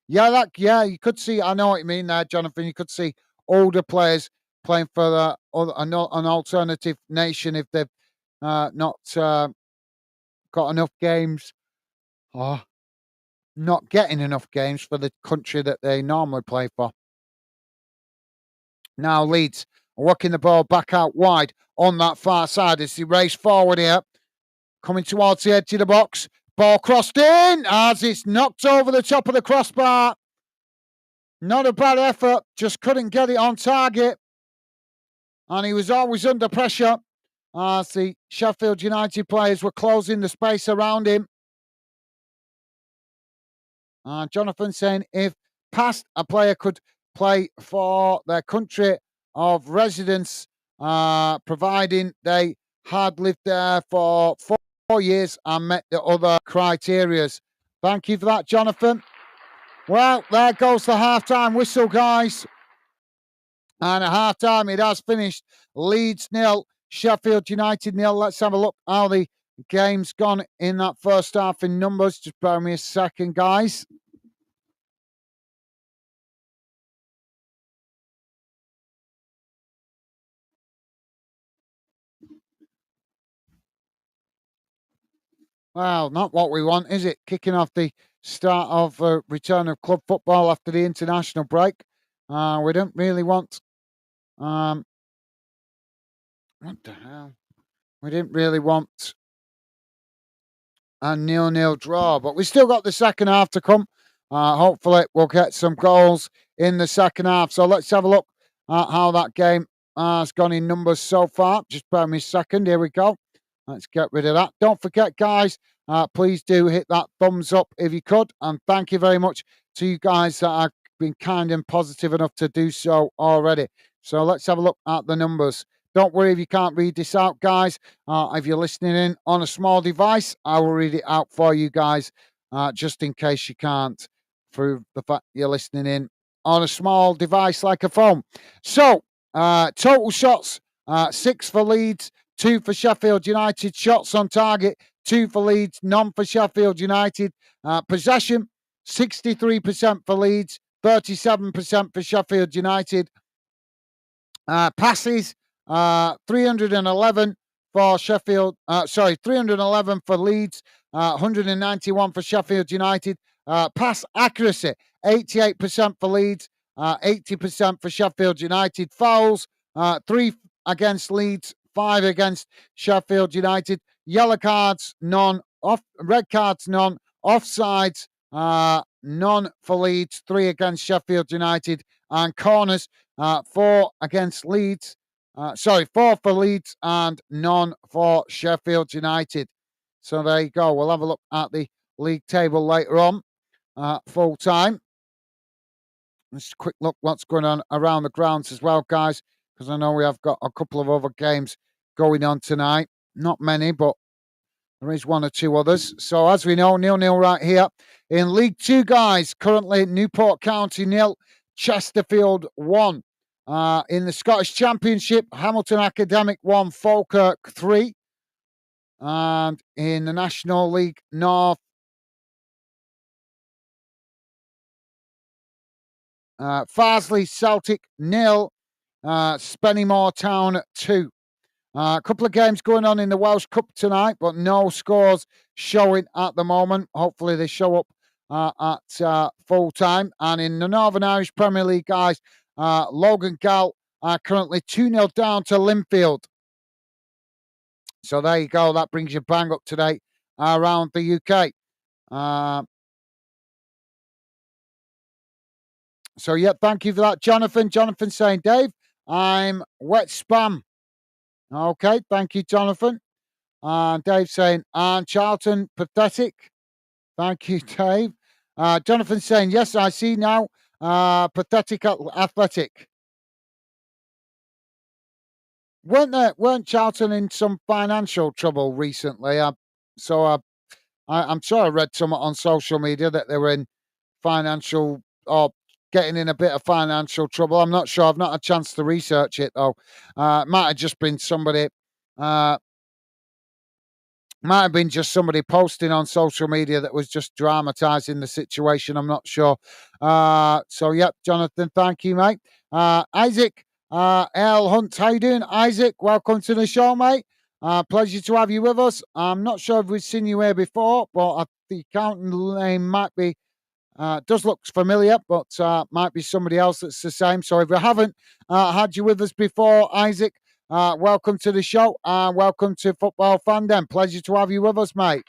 Yeah, you could see, I know what you mean there, Jonathan. You could see older players playing for an alternative nation if they've not got enough games or not getting enough games for the country that they normally play for. Now Leeds working the ball back out wide on that far side as they race forward here. Coming towards the edge of the box. Ball crossed in as it's knocked over the top of the crossbar. Not a bad effort, just couldn't get it on target. And he was always under pressure as the Sheffield United players were closing the space around him. Jonathan saying if past, a player could play for their country of residence, providing they had lived there for 4 years and met the other criterias. Thank you for that, Jonathan. Well, there goes the half-time whistle, guys. And at half-time, it has finished. Leeds 0, Sheffield United 0. Let's have a look how the games gone in that first half in numbers. Just bear me a second, guys. Well, not what we want, is it? Kicking off the start of return of club football after the international break. We don't really want. What the hell? We didn't really want a 0-0 draw, but we still got the second half to come. Hopefully, we'll get some goals in the second half. So let's have a look at how that game has gone in numbers so far. Just bear me a second. Here we go. Let's get rid of that. Don't forget, guys, please do hit that thumbs up if you could. And thank you very much to you guys that have been kind and positive enough to do so already. So let's have a look at the numbers. Don't worry if you can't read this out, guys. If you're listening in on a small device, I will read it out for you guys, just in case you can't, through the fact you're listening in on a small device like a phone. So, total shots, 6 for Leeds, 2 for Sheffield United. Shots on target, 2 for Leeds, none for Sheffield United. Possession, 63% for Leeds, 37% for Sheffield United. Passes, 311 for Sheffield. 311 for Leeds, 191 for Sheffield United. Pass accuracy, 88% for Leeds, 80% for Sheffield United. Fouls, 3 against Leeds, 5 against Sheffield United. Yellow cards, none. Red cards, none. Offsides, none for Leeds, 3 against Sheffield United. And corners, 4 against Leeds. 4 for Leeds and none for Sheffield United. So there you go. We'll have a look at the league table later on, full time. Just a quick look what's going on around the grounds as well, guys, because I know we have got a couple of other games going on tonight. Not many, but there is 1 or 2 others. So as we know, 0-0 right here in League 2, guys. Currently Newport County 0, Chesterfield 1. In the Scottish Championship, Hamilton Academic 1, Falkirk 3. And in the National League North, Farsley Celtic 0, Spennymoor Town 2. A couple of games going on in the Welsh Cup tonight, but no scores showing at the moment. Hopefully they show up at full time. And in the Northern Irish Premier League, guys, Logan Gal are currently 2-0 down to Linfield. So there you go. That brings you bang up to date around the UK. So, yeah, thank you for that, Jonathan. Jonathan saying, Dave, I'm wet spam. Okay, thank you, Jonathan. And Dave saying, and Charlton, pathetic. Thank you, Dave. Jonathan saying, yes, I see now. Pathetic athletic. Weren't Charlton in some financial trouble recently? I'm sure I read something on social media that they were in financial or getting in a bit of financial trouble. I'm not sure. I've not had a chance to research it though. Might have just been somebody. Might have been just somebody posting on social media that was just dramatising the situation. I'm not sure. So, yep, Jonathan, thank you, mate. Isaac L. Hunt, how you doing, Isaac? Welcome to the show, mate. Pleasure to have you with us. I'm not sure if we've seen you here before, but the account name might be, does look familiar, but might be somebody else that's the same. So if we haven't had you with us before, Isaac, welcome to the show and welcome to Football Fandom. Pleasure to have you with us, mate.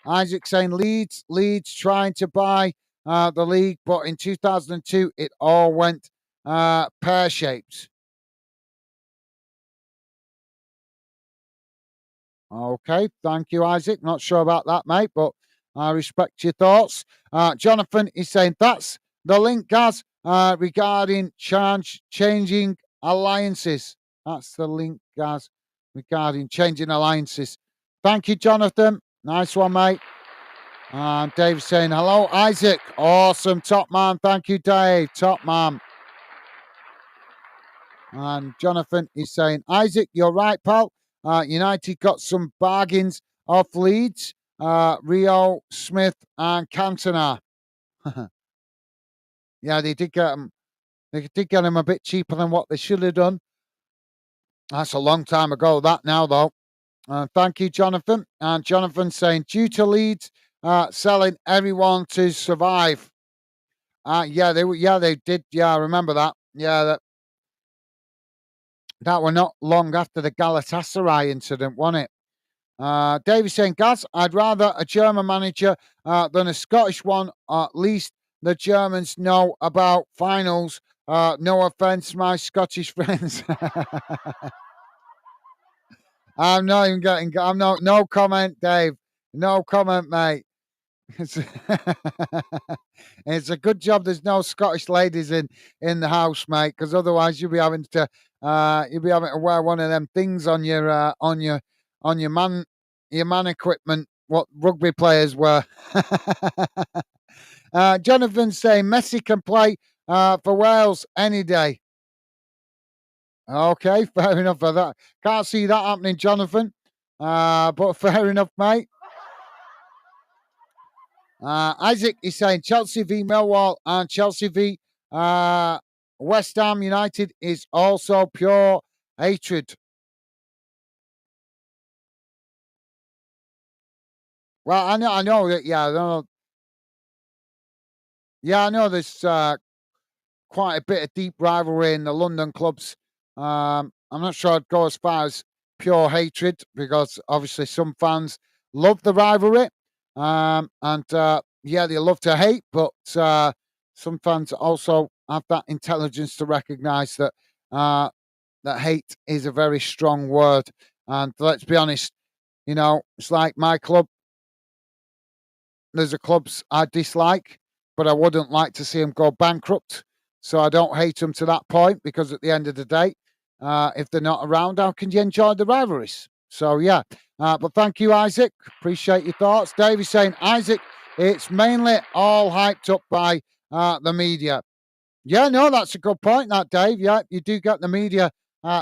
Isaac saying Leeds trying to buy the league, but in 2002 it all went pear-shaped. Okay, thank you, Isaac. Not sure about that, mate, but I respect your thoughts. Jonathan is saying that's the link, Gaz, regarding changing alliances. That's the link, Gaz, regarding changing alliances. Thank you, Jonathan. Nice one, mate. And Dave's saying, hello, Isaac. Awesome, top man. Thank you, Dave. Top man. And Jonathan is saying, Isaac, you're right, pal. United got some bargains off Leeds, Rio, Smith, and Cantona. Yeah, they did get him. They did get him a bit cheaper than what they should have done. That's a long time ago. That now, though. Thank you, Jonathan. And Jonathan saying, due to Leeds selling everyone to survive. Yeah, they did. Yeah, I remember that. Yeah, that were not long after the Galatasaray incident, wasn't it? David saying, Gaz, I'd rather a German manager than a Scottish one. At least the Germans know about finals. No offense, my Scottish friends. I'm not even getting. I'm no comment, Dave. No comment, mate. It's, it's a good job there's no Scottish ladies in the house, mate, because otherwise you'll be having to wear one of them things on your man equipment. What rugby players wear. Jonathan saying Messi can play for Wales any day. Okay, fair enough for that. Can't see that happening, Jonathan. But fair enough, mate. Isaac is saying Chelsea v Millwall and Chelsea v West Ham United is also pure hatred. Well, I know that. I know. There's quite a bit of deep rivalry in the London clubs. I'm not sure I'd go as far as pure hatred because obviously some fans love the rivalry, and they love to hate, but some fans also have that intelligence to recognise that hate is a very strong word. And let's be honest, it's like my club. There's a clubs I dislike, but I wouldn't like to see them go bankrupt. So I don't hate them to that point because at the end of the day, if they're not around, how can you enjoy the rivalries? So yeah, but thank you, Isaac. Appreciate your thoughts. Dave is saying, Isaac, it's mainly all hyped up by the media. Yeah, no, that's a good point, that Dave. Yeah, you do get the media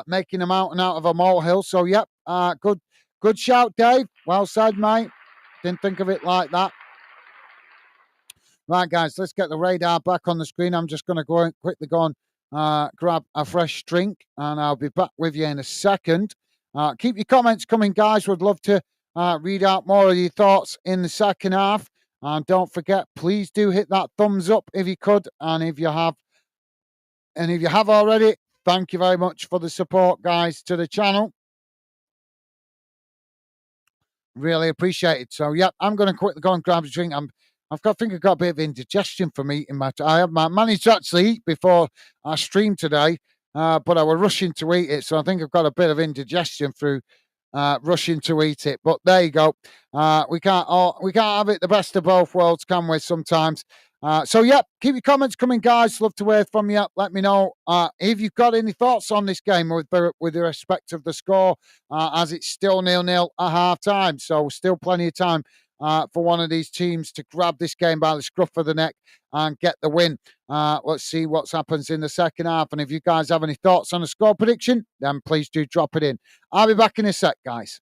making a mountain out of a molehill. So yep, good shout, Dave. Well said, mate. Didn't think of it like that. Right, guys, let's get the radar back on the screen. I'm just going to quickly go and grab a fresh drink, and I'll be back with you in a second. Keep your comments coming, guys. Would love to read out more of your thoughts in the second half. And don't forget, please do hit that thumbs up if you could, and if you have already, thank you very much for the support, guys, to the channel. Really appreciate it. So, yeah, I'm going to quickly go and grab a drink. I think I've got a bit of indigestion from eating I have managed to actually eat before I streamed today, but I was rushing to eat it. So I think I've got a bit of indigestion through rushing to eat it. But there you go. We can't have it the best of both worlds, can we? Sometimes. So yeah, keep your comments coming, guys. Love to hear from you. Let me know if you've got any thoughts on this game with the respect of the score, as it's still 0-0 at half time. So still plenty of time for one of these teams to grab this game by the scruff of the neck and get the win. Let's see what happens in the second half. And if you guys have any thoughts on the score prediction, then please do drop it in. I'll be back in a sec, guys.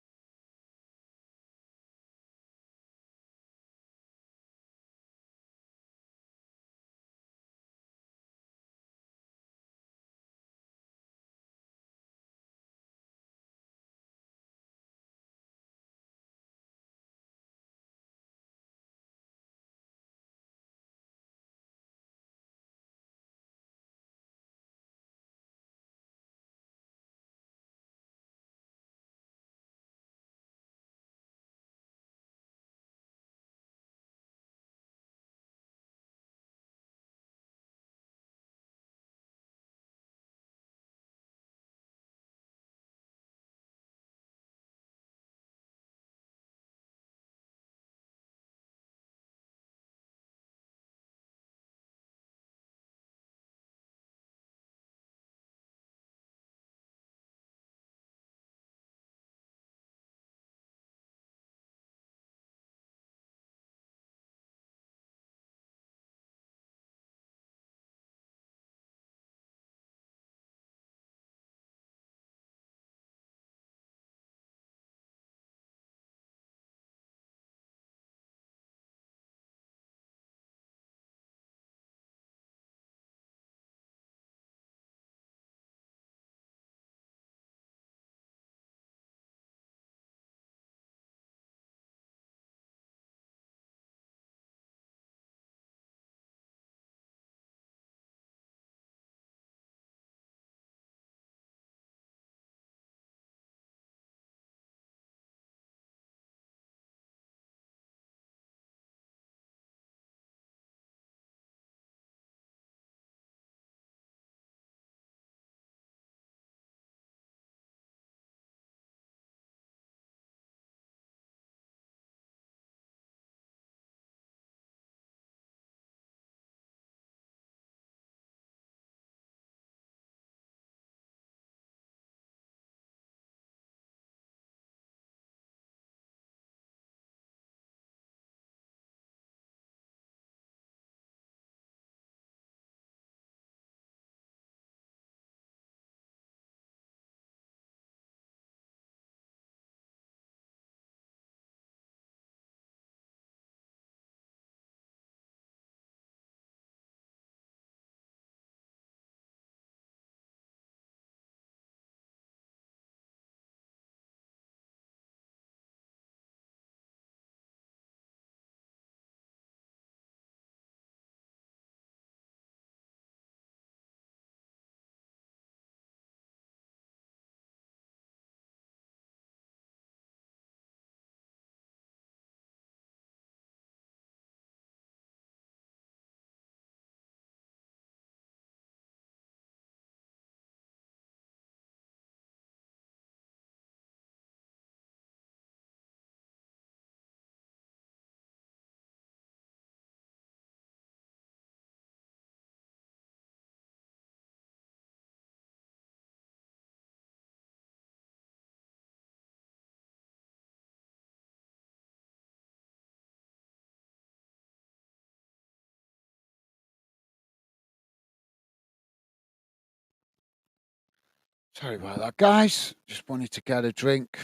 Sorry about that, guys. Just wanted to get a drink.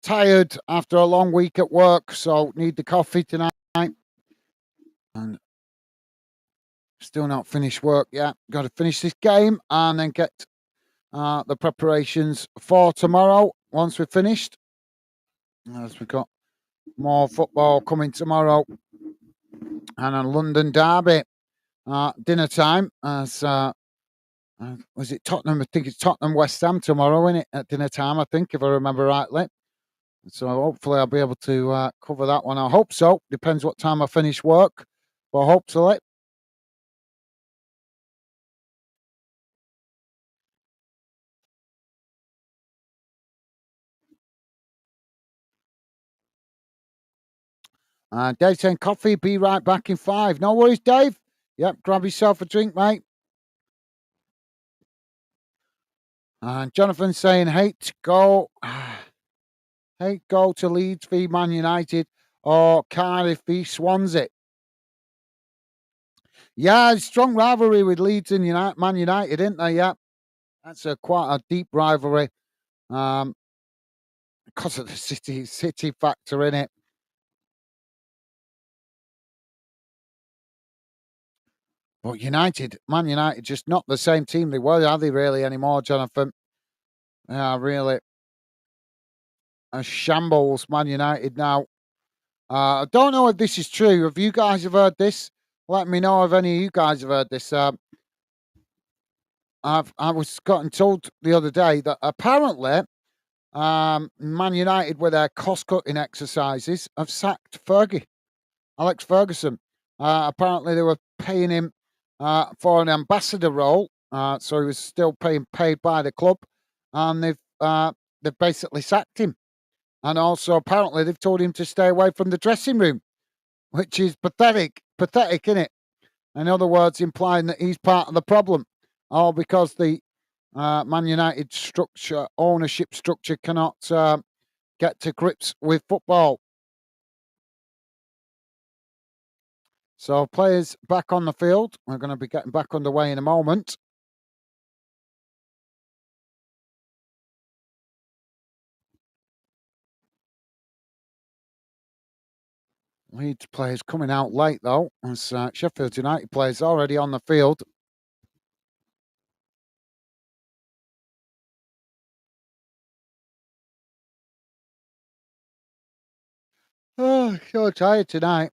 Tired after a long week at work, so need the coffee tonight. And still not finished work yet. Got to finish this game and then get the preparations for tomorrow once we're finished. As we've got more football coming tomorrow and a London derby dinner time. As was it Tottenham? I think it's Tottenham West Ham tomorrow, isn't it? At dinner time, I think, if I remember rightly. So hopefully I'll be able to cover that one. I hope so. Depends what time I finish work, but hopefully. Dave saying coffee, be right back in 5. No worries, Dave. Yep, grab yourself a drink, mate. And Jonathan saying hate go to Leeds v Man United or Cardiff v Swansea. Yeah, strong rivalry with Leeds and Man United, isn't there? Yeah, that's quite a deep rivalry because of the city factor in it. But Man United, just not the same team they were, are they really anymore, Jonathan? Yeah, really a shambles, Man United now. I don't know if this is true. Have you guys have heard this? Let me know if any of you guys have heard this. I was gotten told the other day that apparently Man United, with their cost cutting exercises, have sacked Alex Ferguson. Apparently, they were paying him for an ambassador role, so he was still paid by the club, and they've basically sacked him. And also, apparently, they've told him to stay away from the dressing room, which is pathetic. Pathetic, isn't it? In other words, implying that he's part of the problem, all because the Man United ownership structure cannot get to grips with football. So players back on the field. We're going to be getting back underway in a moment. Leeds players coming out late though, as Sheffield United players already on the field. Oh, so tired tonight.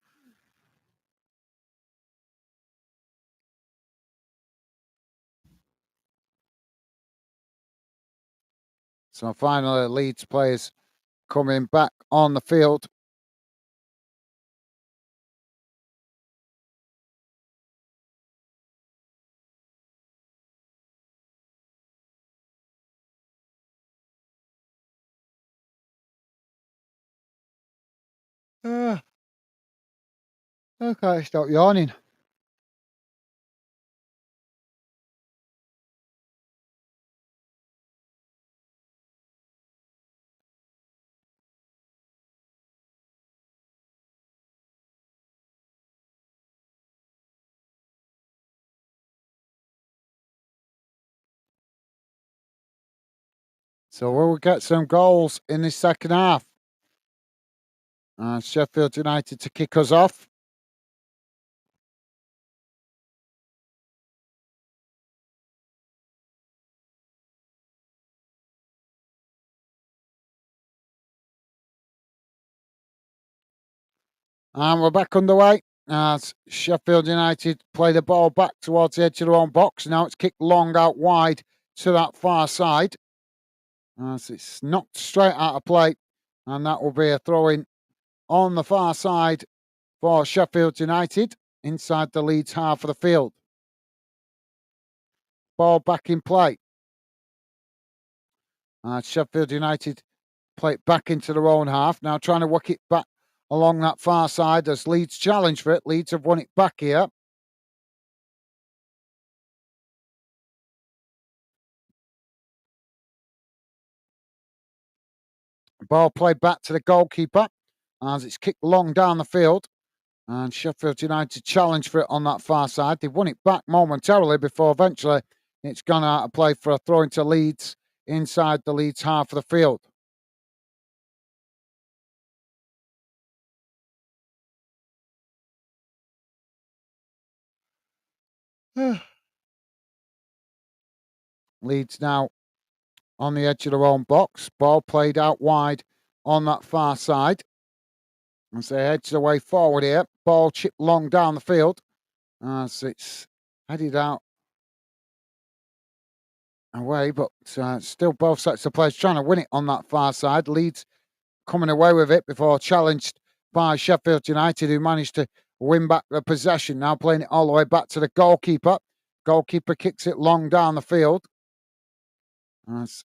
So finally, Leeds players coming back on the field. Okay, stop yawning. So we'll get some goals in the second half. Sheffield United to kick us off. And we're back underway as Sheffield United play the ball back towards the edge of their own box. Now it's kicked long out wide to that far side. As it's knocked straight out of play. And that will be a throw in on the far side for Sheffield United inside the Leeds half of the field. Ball back in play. Sheffield United play it back into their own half. Now trying to work it back along that far side as Leeds challenge for it. Leeds have won it back here. Ball played back to the goalkeeper as it's kicked long down the field. And Sheffield United challenge for it on that far side. They've won it back momentarily before eventually it's gone out of play for a throw into Leeds inside the Leeds half of the field. Leeds now on the edge of their own box. Ball played out wide on that far side. As they edge their way forward here. Ball chipped long down the field. As it's headed out away, but still both sets of players trying to win it on that far side. Leeds coming away with it before challenged by Sheffield United, who managed to win back the possession. Now playing it all the way back to the goalkeeper. Goalkeeper kicks it long down the field. As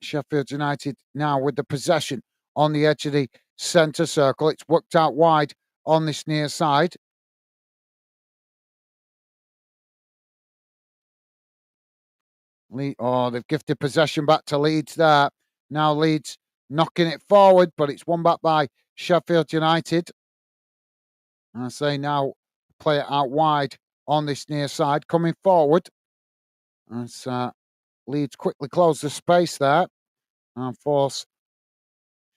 Sheffield United now with the possession on the edge of the centre circle. It's worked out wide on this near side. They've gifted possession back to Leeds there. Now Leeds knocking it forward, but it's won back by Sheffield United. And I say now play it out wide on this near side, coming forward. As Leeds quickly close the space there and force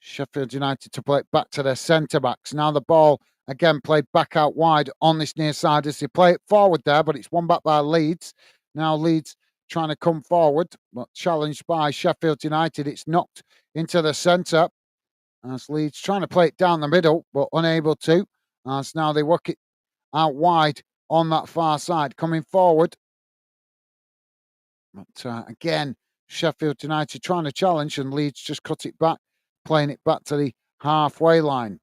Sheffield United to play it back to their centre backs. Now the ball again played back out wide on this near side as they play it forward there, but it's won back by Leeds. Now Leeds trying to come forward, but challenged by Sheffield United. It's knocked into the centre as Leeds trying to play it down the middle, but unable to. As now they work it out wide on that far side, coming forward. But again, Sheffield United trying to challenge, and Leeds just cut it back, playing it back to the halfway line.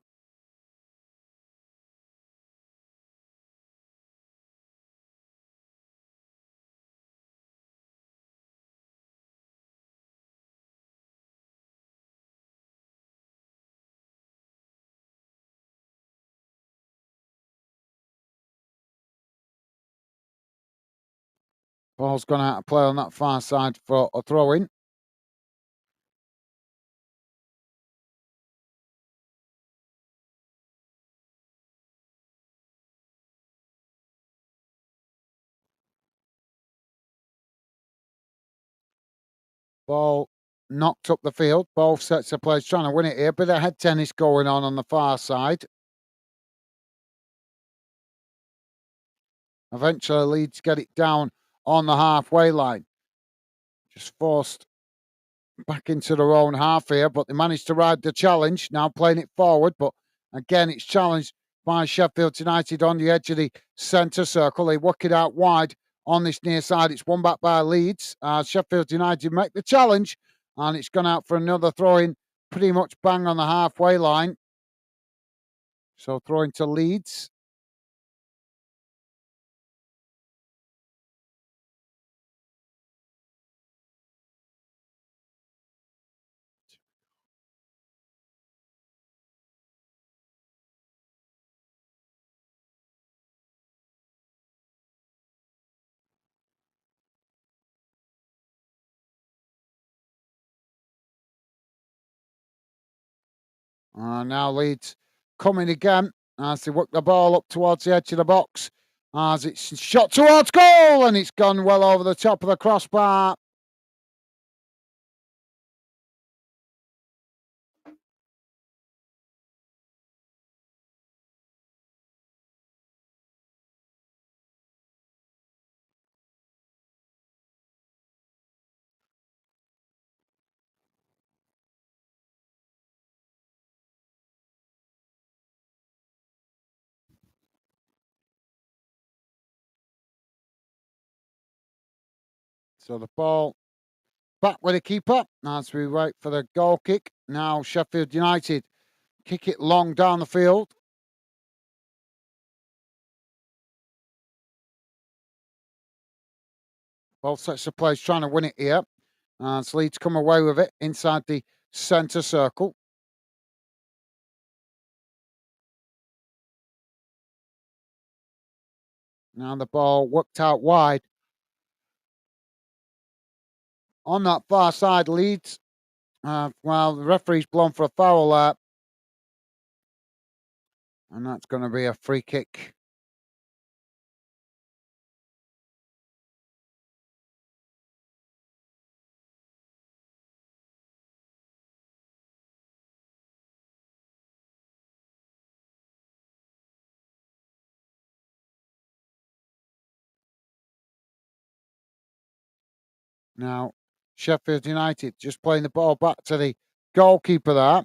Ball's gone out of play on that far side for a throw in. Ball knocked up the field. Both sets of players trying to win it here. Bit of head tennis going on the far side. Eventually, Leeds get it down on the halfway line. Just forced back into their own half here, but they managed to ride the challenge. Now playing it forward, but again, it's challenged by Sheffield United on the edge of the centre circle. They work it out wide on this near side. It's won back by Leeds. Sheffield United make the challenge, and it's gone out for another throw in, pretty much bang on the halfway line. So throwing to Leeds. Now Leeds coming again as they work the ball up towards the edge of the box. As it's shot towards goal, and it's gone well over the top of the crossbar. So the ball back with the keeper as we wait for the goal kick. Now Sheffield United kick it long down the field. Both sets of players trying to win it here. As Leeds come away with it inside the centre circle. Now the ball worked out wide. On that far side, Leeds. Well, the referee's blown for a foul there. And that's going to be a free kick. Now, Sheffield United just playing the ball back to the goalkeeper there.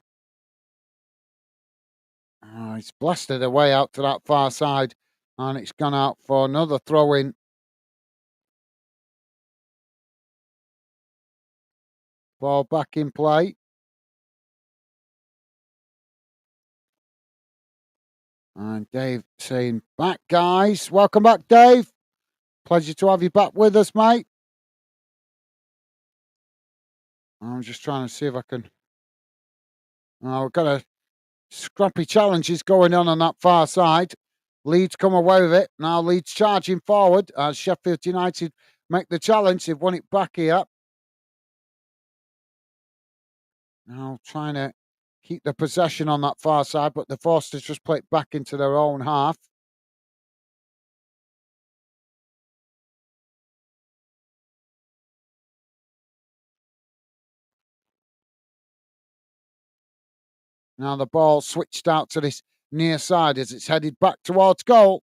Oh, he's blasted away out to that far side, and it's gone out for another throw in. Ball back in play. And Dave saying, back, guys. Welcome back, Dave. Pleasure to have you back with us, mate. I'm just trying to see if I can. Oh, we've got a scrappy challenges going on that far side. Leeds come away with it. Now Leeds charging forward as Sheffield United make the challenge. They've won it back here. Now trying to keep the possession on that far side, but the Forsters just play it back into their own half. Now the ball switched out to this near side as it's headed back towards goal.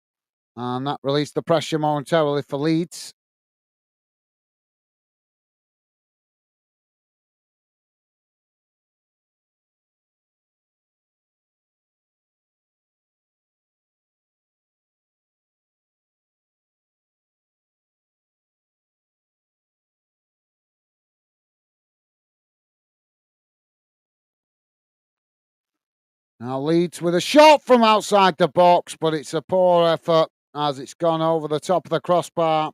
And that released the pressure momentarily for Leeds. Now Leeds with a shot from outside the box, but it's a poor effort as it's gone over the top of the crossbar.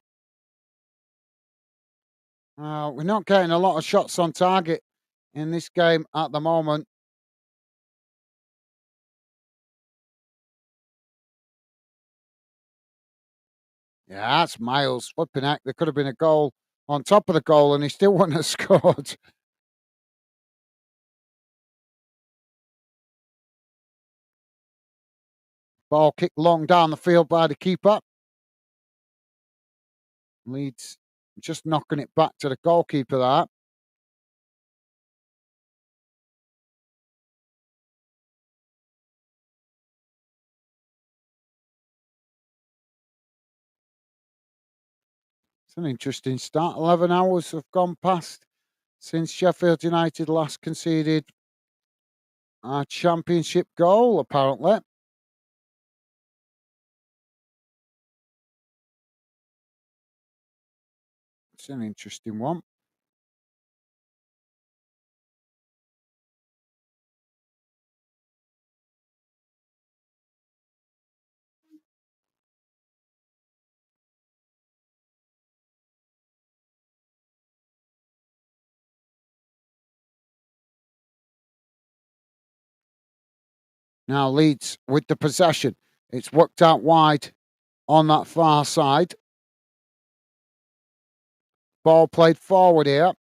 We're not getting a lot of shots on target in this game at the moment. Yeah, that's Miles. Flipping heck, there could have been a goal on top of the goal and he still wouldn't have scored. Ball kicked long down the field by the keeper. Leeds just knocking it back to the goalkeeper there. It's an interesting start. 11 hours have gone past since Sheffield United last conceded a championship goal, apparently. It's an interesting one. Now Leeds with the possession. It's worked out wide on that far side. Ball played forward here.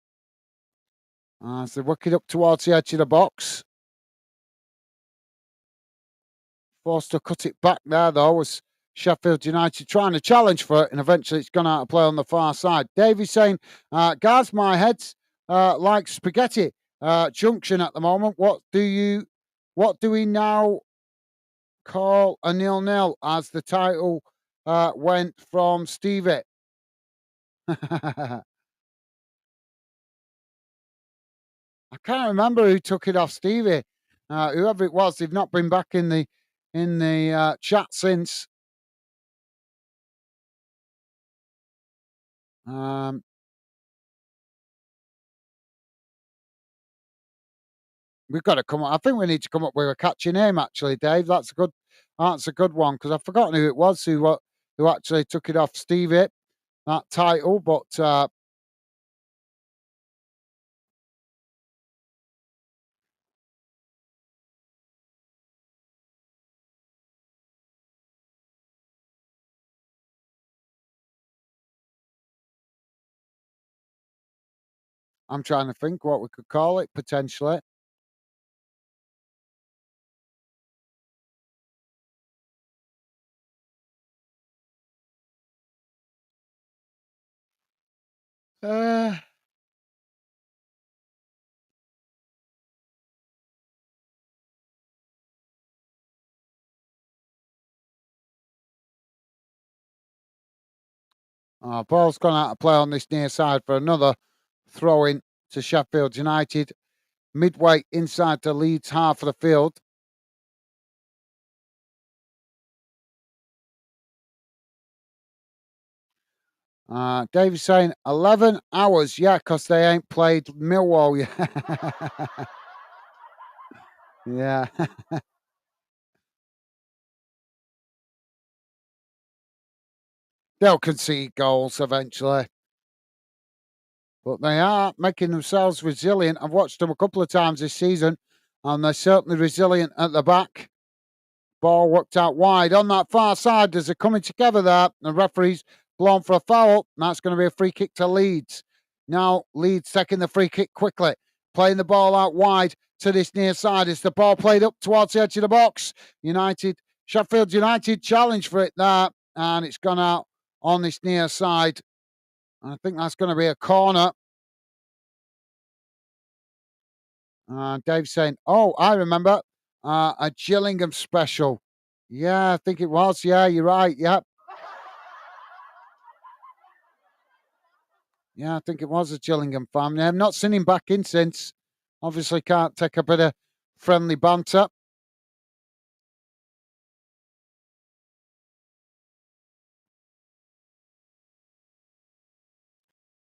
As they work it up towards the edge of the box. Forced to cut it back there, though, as Sheffield United trying to challenge for it, and eventually it's gone out of play on the far side. Davey's saying, guards, my head's like spaghetti junction at the moment. What do we now call a 0-0 as the title went from Stevie? I can't remember who took it off Stevie. Whoever it was, they've not been back in the chat since. We've got to come up. I think we need to come up with a catchy name, actually, Dave. That's a good one because I've forgotten who it was who actually took it off Stevie, that title. But I'm trying to think what we could call it potentially. Uh, Ball's gone out of play on this near side for another throw in to Sheffield United, midway inside the Leeds half of the field. David's saying 11 hours. Yeah, because they ain't played Millwall yet. Yeah. They'll concede goals eventually. But they are making themselves resilient. I've watched them a couple of times this season, and they're certainly resilient at the back. Ball worked out wide on that far side as they're coming together there. The referee's blown for a foul. And that's going to be a free kick to Leeds. Now Leeds taking the free kick quickly, playing the ball out wide to this near side. As the ball played up towards the edge of the box. Sheffield United challenge for it there, and it's gone out on this near side. I think that's going to be a corner. Dave's saying, "Oh, I remember a Gillingham special." Yeah, I think it was. Yeah, you're right. Yeah, yeah, I think it was a Gillingham family. I've not seen him back in since. Obviously, can't take a bit of friendly banter.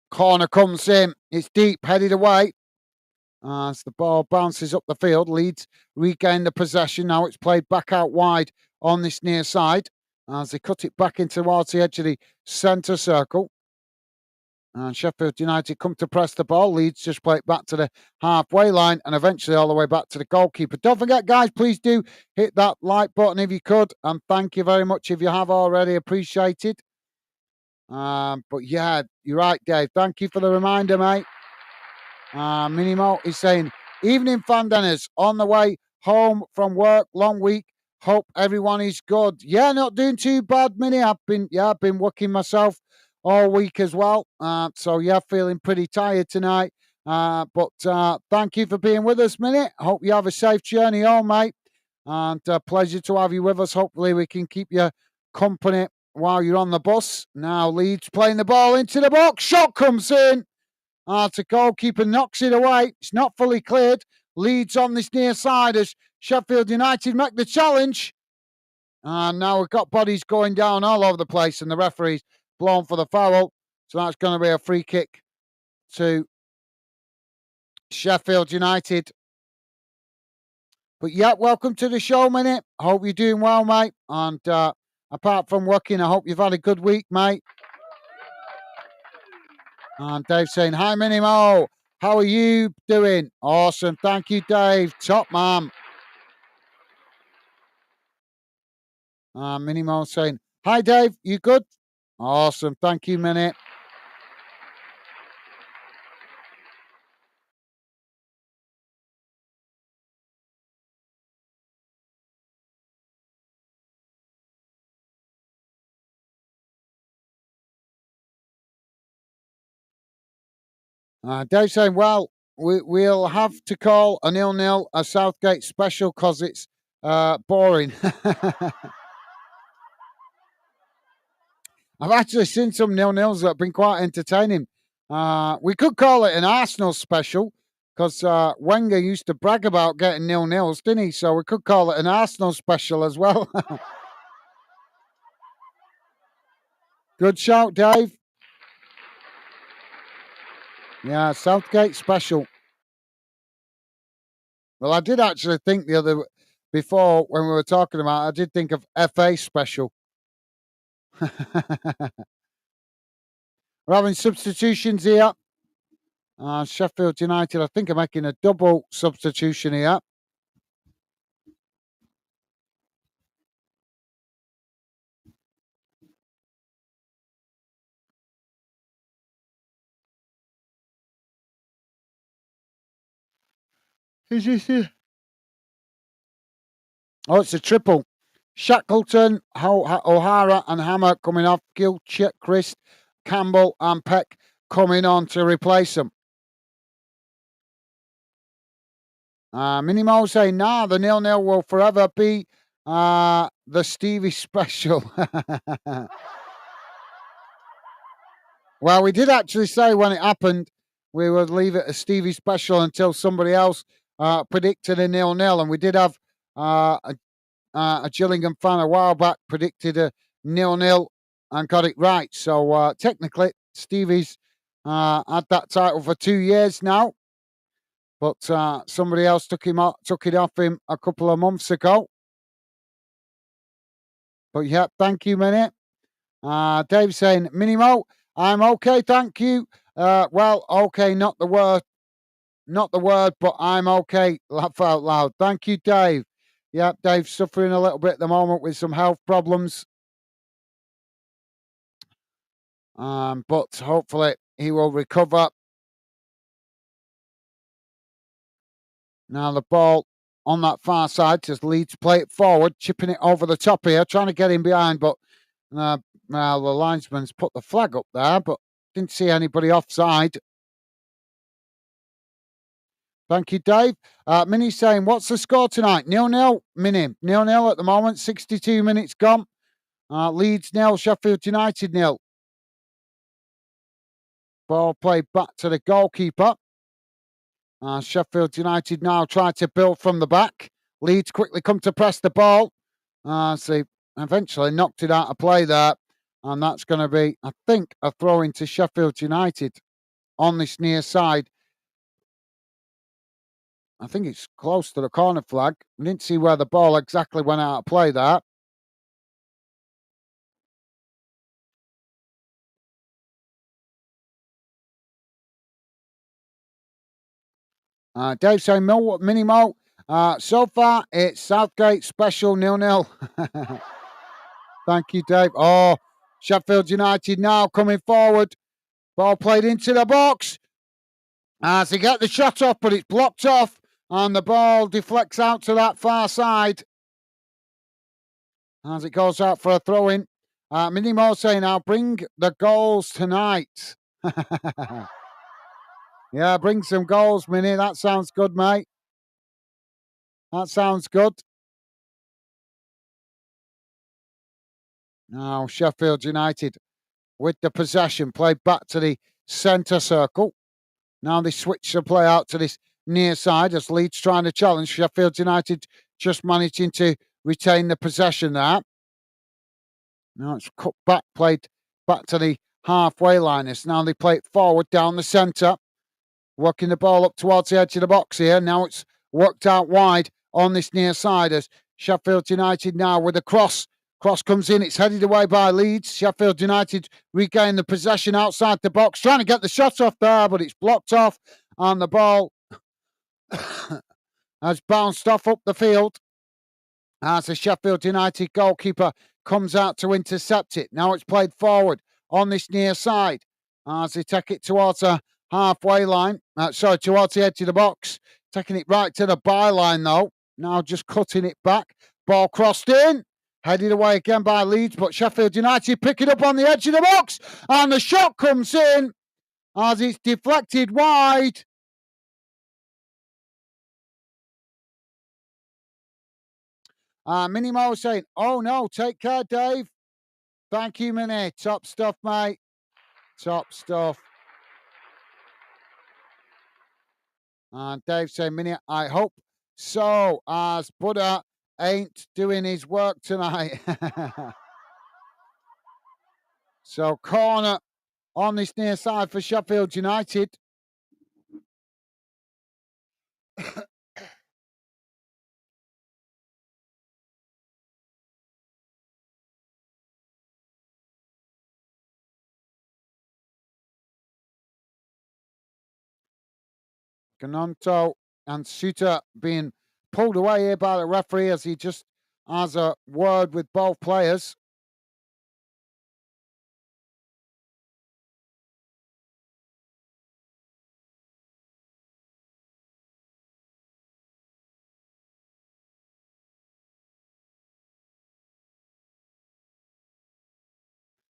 Corner comes in. It's deep, headed away. As the ball bounces up the field, Leeds regain the possession. Now it's played back out wide on this near side as they cut it back in towards the edge of the centre circle. And Sheffield United come to press the ball. Leeds just play it back to the halfway line and eventually all the way back to the goalkeeper. Don't forget, guys, please do hit that like button if you could. And thank you very much if you have already. Appreciated. But yeah, you're right, Dave. Thank you for the reminder, mate. Minimo is saying, evening fan dinners on the way home from work, long week. Hope everyone is good. Yeah, not doing too bad, Minnie. I've been working myself all week as well. So yeah, feeling pretty tired tonight. But thank you for being with us, Minnie. Hope you have a safe journey home, mate. And pleasure to have you with us. Hopefully we can keep you company while you're on the bus. Now Leeds playing the ball into the box. Shot comes in. The goalkeeper knocks it away. It's not fully cleared. Leeds on this near side as Sheffield United make the challenge. And now we've got bodies going down all over the place, and the referee's blown for the foul. So that's going to be a free kick to Sheffield United. But yeah, welcome to the show, Minute. Hope you're doing well, mate. And apart from working, I hope you've had a good week, mate. And Dave saying, hi, Minimo. How are you doing? Awesome. Thank you, Dave. Top man. Minimo saying, hi, Dave. You good? Awesome. Thank you, Minute. Dave saying, well, we'll have to call a 0-0 a Southgate special because it's boring. I've actually seen some 0-0s that have been quite entertaining. We could call it an Arsenal special because Wenger used to brag about getting 0-0s, didn't he? So we could call it an Arsenal special as well. Good shout, Dave. Yeah, Southgate special. Well, I did actually think before when we were talking about it, I did think of FA special. We're having substitutions here. Sheffield United, I think, are making a double substitution here. Is this it? Oh, it's a triple. Shackleton, O'Hara, and Hammer coming off. Gilchrist, Chris, Campbell, and Peck coming on to replace them. Minimo saying, nah, the 0-0 will forever be the Stevie special. Well, we did actually say when it happened, we would leave it a Stevie special until somebody else predicted a 0-0. And we did have a Gillingham fan a while back predicted a 0-0 and got it right. So technically, Stevie's had that title for 2 years now, but somebody else took it off him a couple of months ago. But yeah, thank you, Minnie. Dave saying, Minimo, I'm okay, thank you. Well, okay, not the word, but I'm okay. Laugh out loud. Thank you, Dave. Yeah, Dave's suffering a little bit at the moment with some health problems. But hopefully he will recover. Now the ball on that far side as Leeds play it forward, chipping it over the top here, trying to get him behind, but now the linesman's put the flag up there, but didn't see anybody offside. Thank you, Dave. Minnie saying, what's the score tonight? 0-0, Minnie. 0-0 at the moment, 62 minutes gone. Leeds 0, Sheffield United 0. Ball played back to the goalkeeper. Sheffield United now try to build from the back. Leeds quickly come to press the ball. So eventually knocked it out of play there. And that's going to be, I think, a throw into Sheffield United on this near side. I think it's close to the corner flag. I didn't see where the ball exactly went out of play there. Dave saying, Minimo, so far it's Southgate special 0-0. Thank you, Dave. Oh, Sheffield United now coming forward. Ball played into the box. As he got the shot off, but it's blocked off. And the ball deflects out to that far side. As it goes out for a throw-in. Minimo saying, I'll bring the goals tonight. Yeah, bring some goals, Minnie. That sounds good, mate. That sounds good. Now, Sheffield United with the possession, played back to the centre circle. Now they switch the play out to this near side as Leeds trying to challenge. Sheffield United just managing to retain the possession there. Now it's cut back, played back to the halfway line. Now they play it forward down the centre. Working the ball up towards the edge of the box here. Now it's worked out wide on this near side as Sheffield United now with a cross. Cross comes in. It's headed away by Leeds. Sheffield United regain the possession outside the box. Trying to get the shot off there, but it's blocked off. And the ball has bounced off up the field as the Sheffield United goalkeeper comes out to intercept it. Now it's played forward on this near side as they take it towards a halfway line. Towards the edge of the box. Taking it right to the byline, though. Now just cutting it back. Ball crossed in. Headed away again by Leeds, but Sheffield United pick it up on the edge of the box. And the shot comes in as it's deflected wide. Minimo saying, oh no, take care, Dave. Thank you, Minnie. Top stuff, mate. Top stuff. And Dave saying, Minnie, I hope so, as Buddha ain't doing his work tonight. So corner on this near side for Sheffield United. Ganonto and Suter being pulled away here by the referee as he just has a word with both players.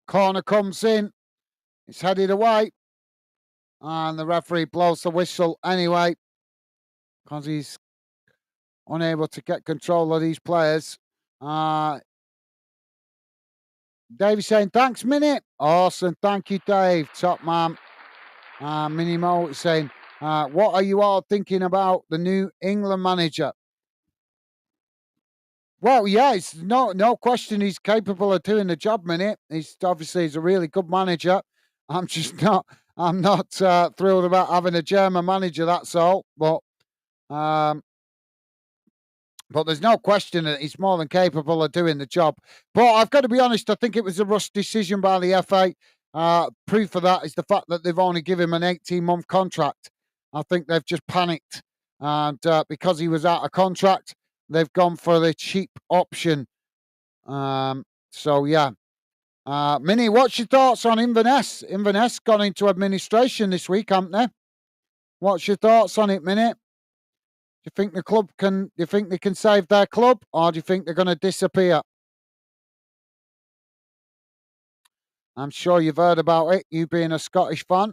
Corner comes in. It's headed away. And the referee blows the whistle anyway because he's unable to get control of these players. Dave is saying, thanks, Minnie. Awesome. Thank you, Dave. Top man. Minimo is saying, what are you all thinking about the new England manager? Well, yeah, it's no question he's capable of doing the job, Minute. He's a really good manager. I'm just not I'm not thrilled about having a German manager, that's all. Um but there's no question that he's more than capable of doing the job. But I've got to be honest, I think it was a rush decision by the FA. Proof of that is the fact that they've only given him an 18-month contract. I think they've just panicked. And because he was out of contract, they've gone for the cheap option. So, yeah. Minnie, what's your thoughts on Inverness? Inverness gone into administration this week, haven't they? What's your thoughts on it, Minnie? Do you think do you think they can save their club, or do you think they're going to disappear? I'm sure you've heard about it, you being a Scottish fan.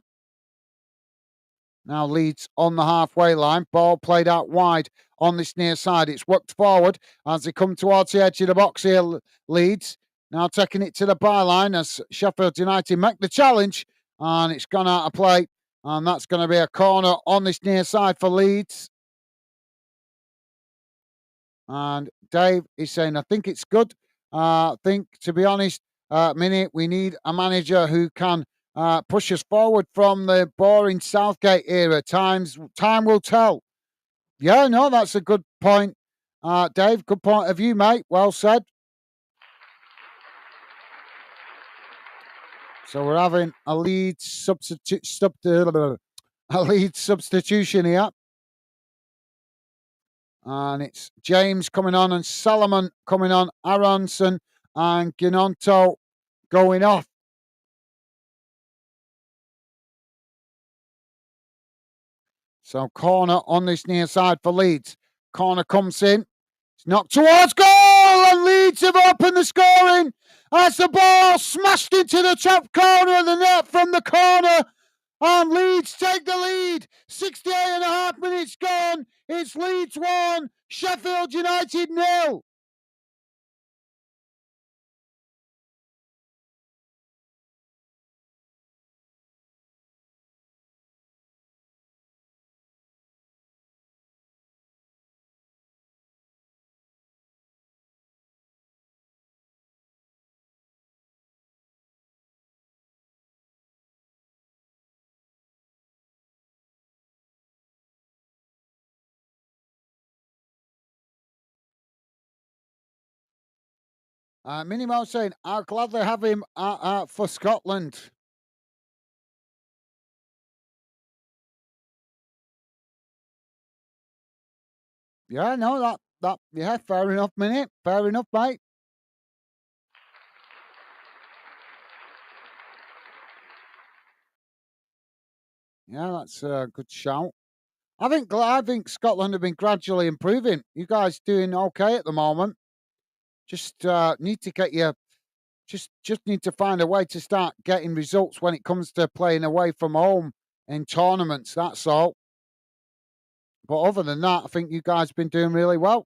Now Leeds on the halfway line. Ball played out wide on this near side. It's worked forward as they come towards the edge of the box here, Leeds. Now taking it to the byline as Sheffield United make the challenge. And it's gone out of play. And that's going to be a corner on this near side for Leeds. And Dave is saying, I think it's good. I think, to be honest, Minnie, we need a manager who can push us forward from the boring Southgate era. Time will tell. Yeah, no, that's a good point. Dave, good point of view, mate. Well said. So we're having a lead substitution here. And it's James coming on and Solomon coming on, Aronson and Ginonto going off. So corner on this near side for Leeds. Corner comes in. It's knocked towards goal and Leeds have opened the scoring as the ball smashed into the top corner of the net from the corner. And Leeds take the lead. 68 and a half minutes gone. It's Leeds 1, Sheffield United 0. Minimo saying, I'll gladly have him for Scotland. Yeah, no, yeah, fair enough, Minute. Fair enough, mate. Yeah, that's a good shout. I think Scotland have been gradually improving. You guys doing okay at the moment. Just need to get your just need to find a way to start getting results when it comes to playing away from home in tournaments. That's all. But other than that, I think you guys have been doing really well.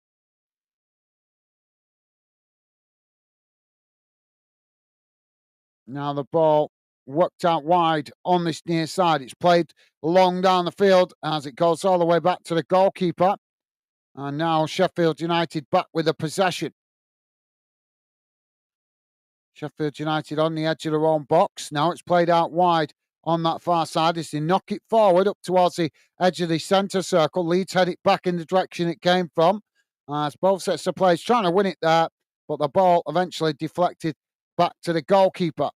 Now the ball worked out wide on this near side. It's played long down the field as it goes all the way back to the goalkeeper. And now Sheffield United back with the possession. Sheffield United on the edge of their own box. Now it's played out wide on that far side as they knock it forward up towards the edge of the centre circle. Leeds head it back in the direction it came from. As both sets of players trying to win it there, but the ball eventually deflected back to the goalkeeper.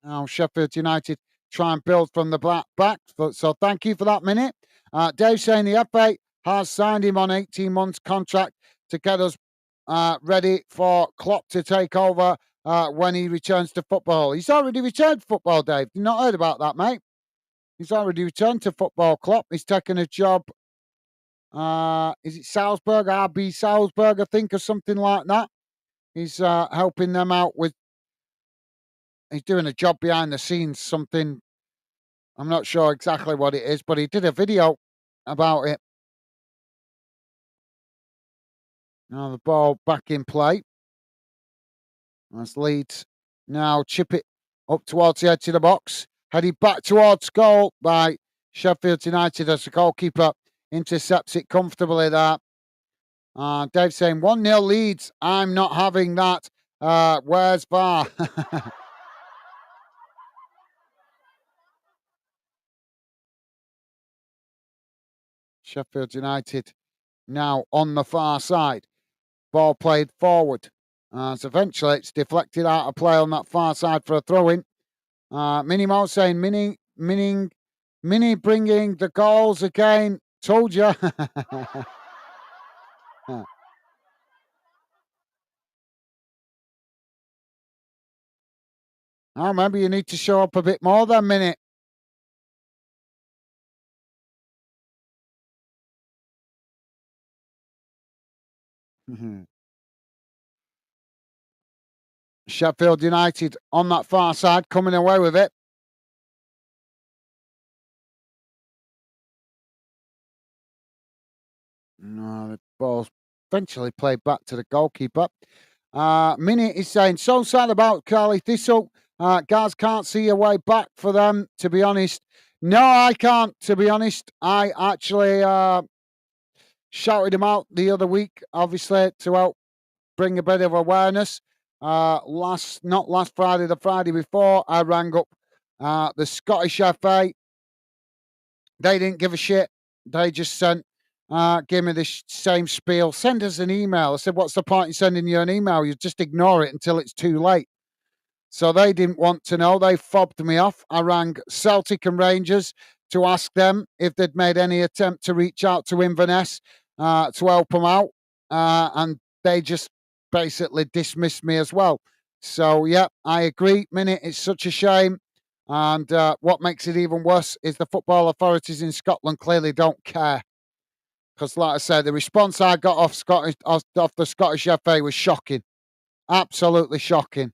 Now Sheffield United try and build from the back. So thank you for that minute. Dave saying the FA has signed him on 18 months contract to get us ready for Klopp to take over when he returns to football. He's already returned to football, Dave. You've not heard about that, mate. He's already returned to football, Klopp. He's taken a job. Is it Salzburg, RB Salzburg, I think, or something like that. He's helping them out with. He's doing a job behind the scenes, something. I'm not sure exactly what it is, but he did a video about it. Now the ball back in play. As Leeds now chip it up towards the edge of the box. headed back towards goal by Sheffield United as the goalkeeper intercepts it comfortably there. Dave saying 1-0 Leeds. I'm not having that. Where's VAR? Sheffield United now on the far side. Ball played forward. So eventually it's deflected out of play on that far side for a throw-in. Mini Mo saying, Mini bringing the goals again. Told you. Oh, maybe you need to show up a bit more than Mini. Sheffield United on that far side, coming away with it. No, the ball's eventually played back to the goalkeeper. Mini is saying, so sad about Carly Thistle. Guys can't see a way back for them, to be honest. No, I can't, to be honest. I actually shouted him out the other week, obviously, to help bring a bit of awareness. Not last Friday, the Friday before, I rang up the Scottish FA. They didn't give a shit. They just gave me this same spiel. Send us an email. I said, what's the point in sending you an email? You just ignore it until it's too late. So they didn't want to know. They fobbed me off. I rang Celtic and Rangers to ask them if they'd made any attempt to reach out to Inverness to help them out. And they just basically dismissed me as well. So, yeah, I agree. Minute, it's such a shame. And what makes it even worse is the football authorities in Scotland clearly don't care. Because, like I said, the response I got off the Scottish FA was shocking. Absolutely shocking.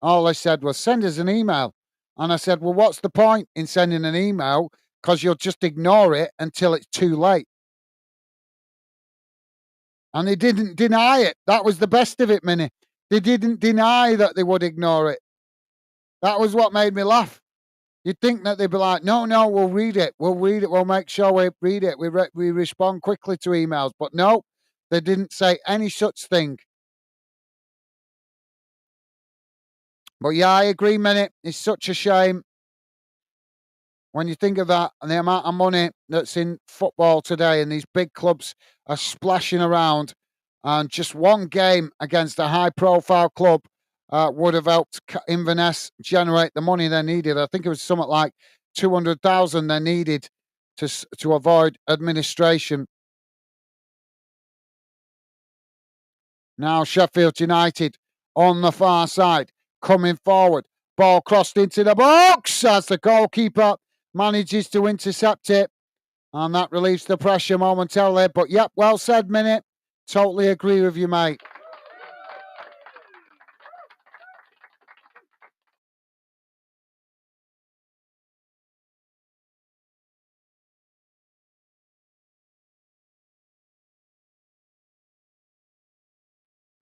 All they said was, send us an email. And I said, well, what's the point in sending an email? Because you'll just ignore it until it's too late. And they didn't deny it. That was the best of it, Minnie. They didn't deny that they would ignore it. That was what made me laugh. You'd think that they'd be like, no, we'll read it. We'll read it. We'll make sure we read it. We respond quickly to emails. But no, they didn't say any such thing. But yeah, I agree, Minnie. It's such a shame when you think of that and the amount of money that's in football today, and these big clubs are splashing around, and just one game against a high-profile club would have helped Inverness generate the money they needed. I think it was something like 200,000 they needed to avoid administration. Now Sheffield United on the far side, coming forward. Ball crossed into the box as the goalkeeper manages to intercept it. And that relieves the pressure momentarily. But yep, well said, Minute. Totally agree with you, mate.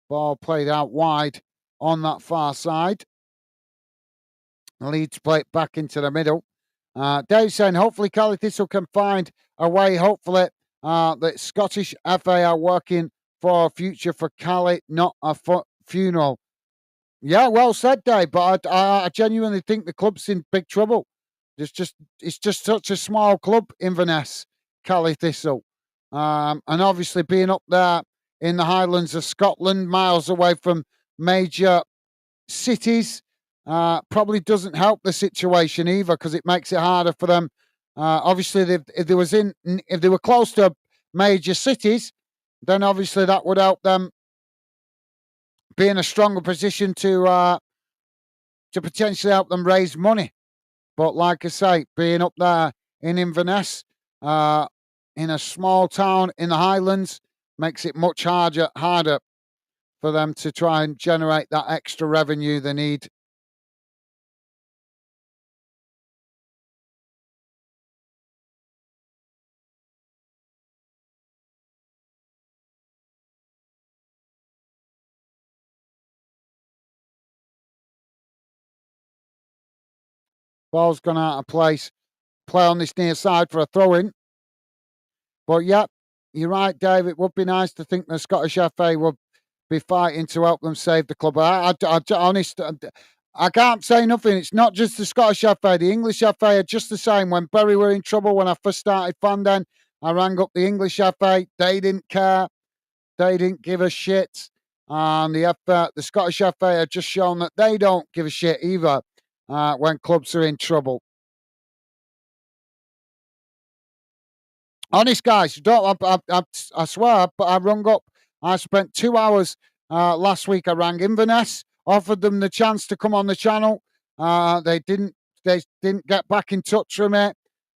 Ball played out wide on that far side. Leeds play it back into the middle. Dave saying, hopefully Carly Thistle can find a way. Hopefully the Scottish FA are working for a future for Carly, not a funeral. Yeah, well said, Dave. But I genuinely think the club's in big trouble. It's just such a small club, Inverness, Cali Thistle, and obviously being up there in the Highlands of Scotland, miles away from major cities, probably doesn't help the situation either because it makes it harder for them. Obviously, if they were close to major cities, then obviously that would help them be in a stronger position to potentially help them raise money. But like I say, being up there in Inverness, in a small town in the Highlands, makes it much harder for them to try and generate that extra revenue they need. Ball's gone out of place. Play on this near side for a throw-in. But yeah, you're right, Dave. It would be nice to think the Scottish FA would be fighting to help them save the club. I can't say nothing. It's not just the Scottish FA. The English FA are just the same. When Bury were in trouble, when I first started Fandon, I rang up the English FA. They didn't care. They didn't give a shit. And the Scottish FA have just shown that they don't give a shit either when clubs are in trouble. Honest, guys, I swear, but I rung up. I spent 2 hours last week. I rang Inverness, offered them the chance to come on the channel. They didn't. They didn't get back in touch with me.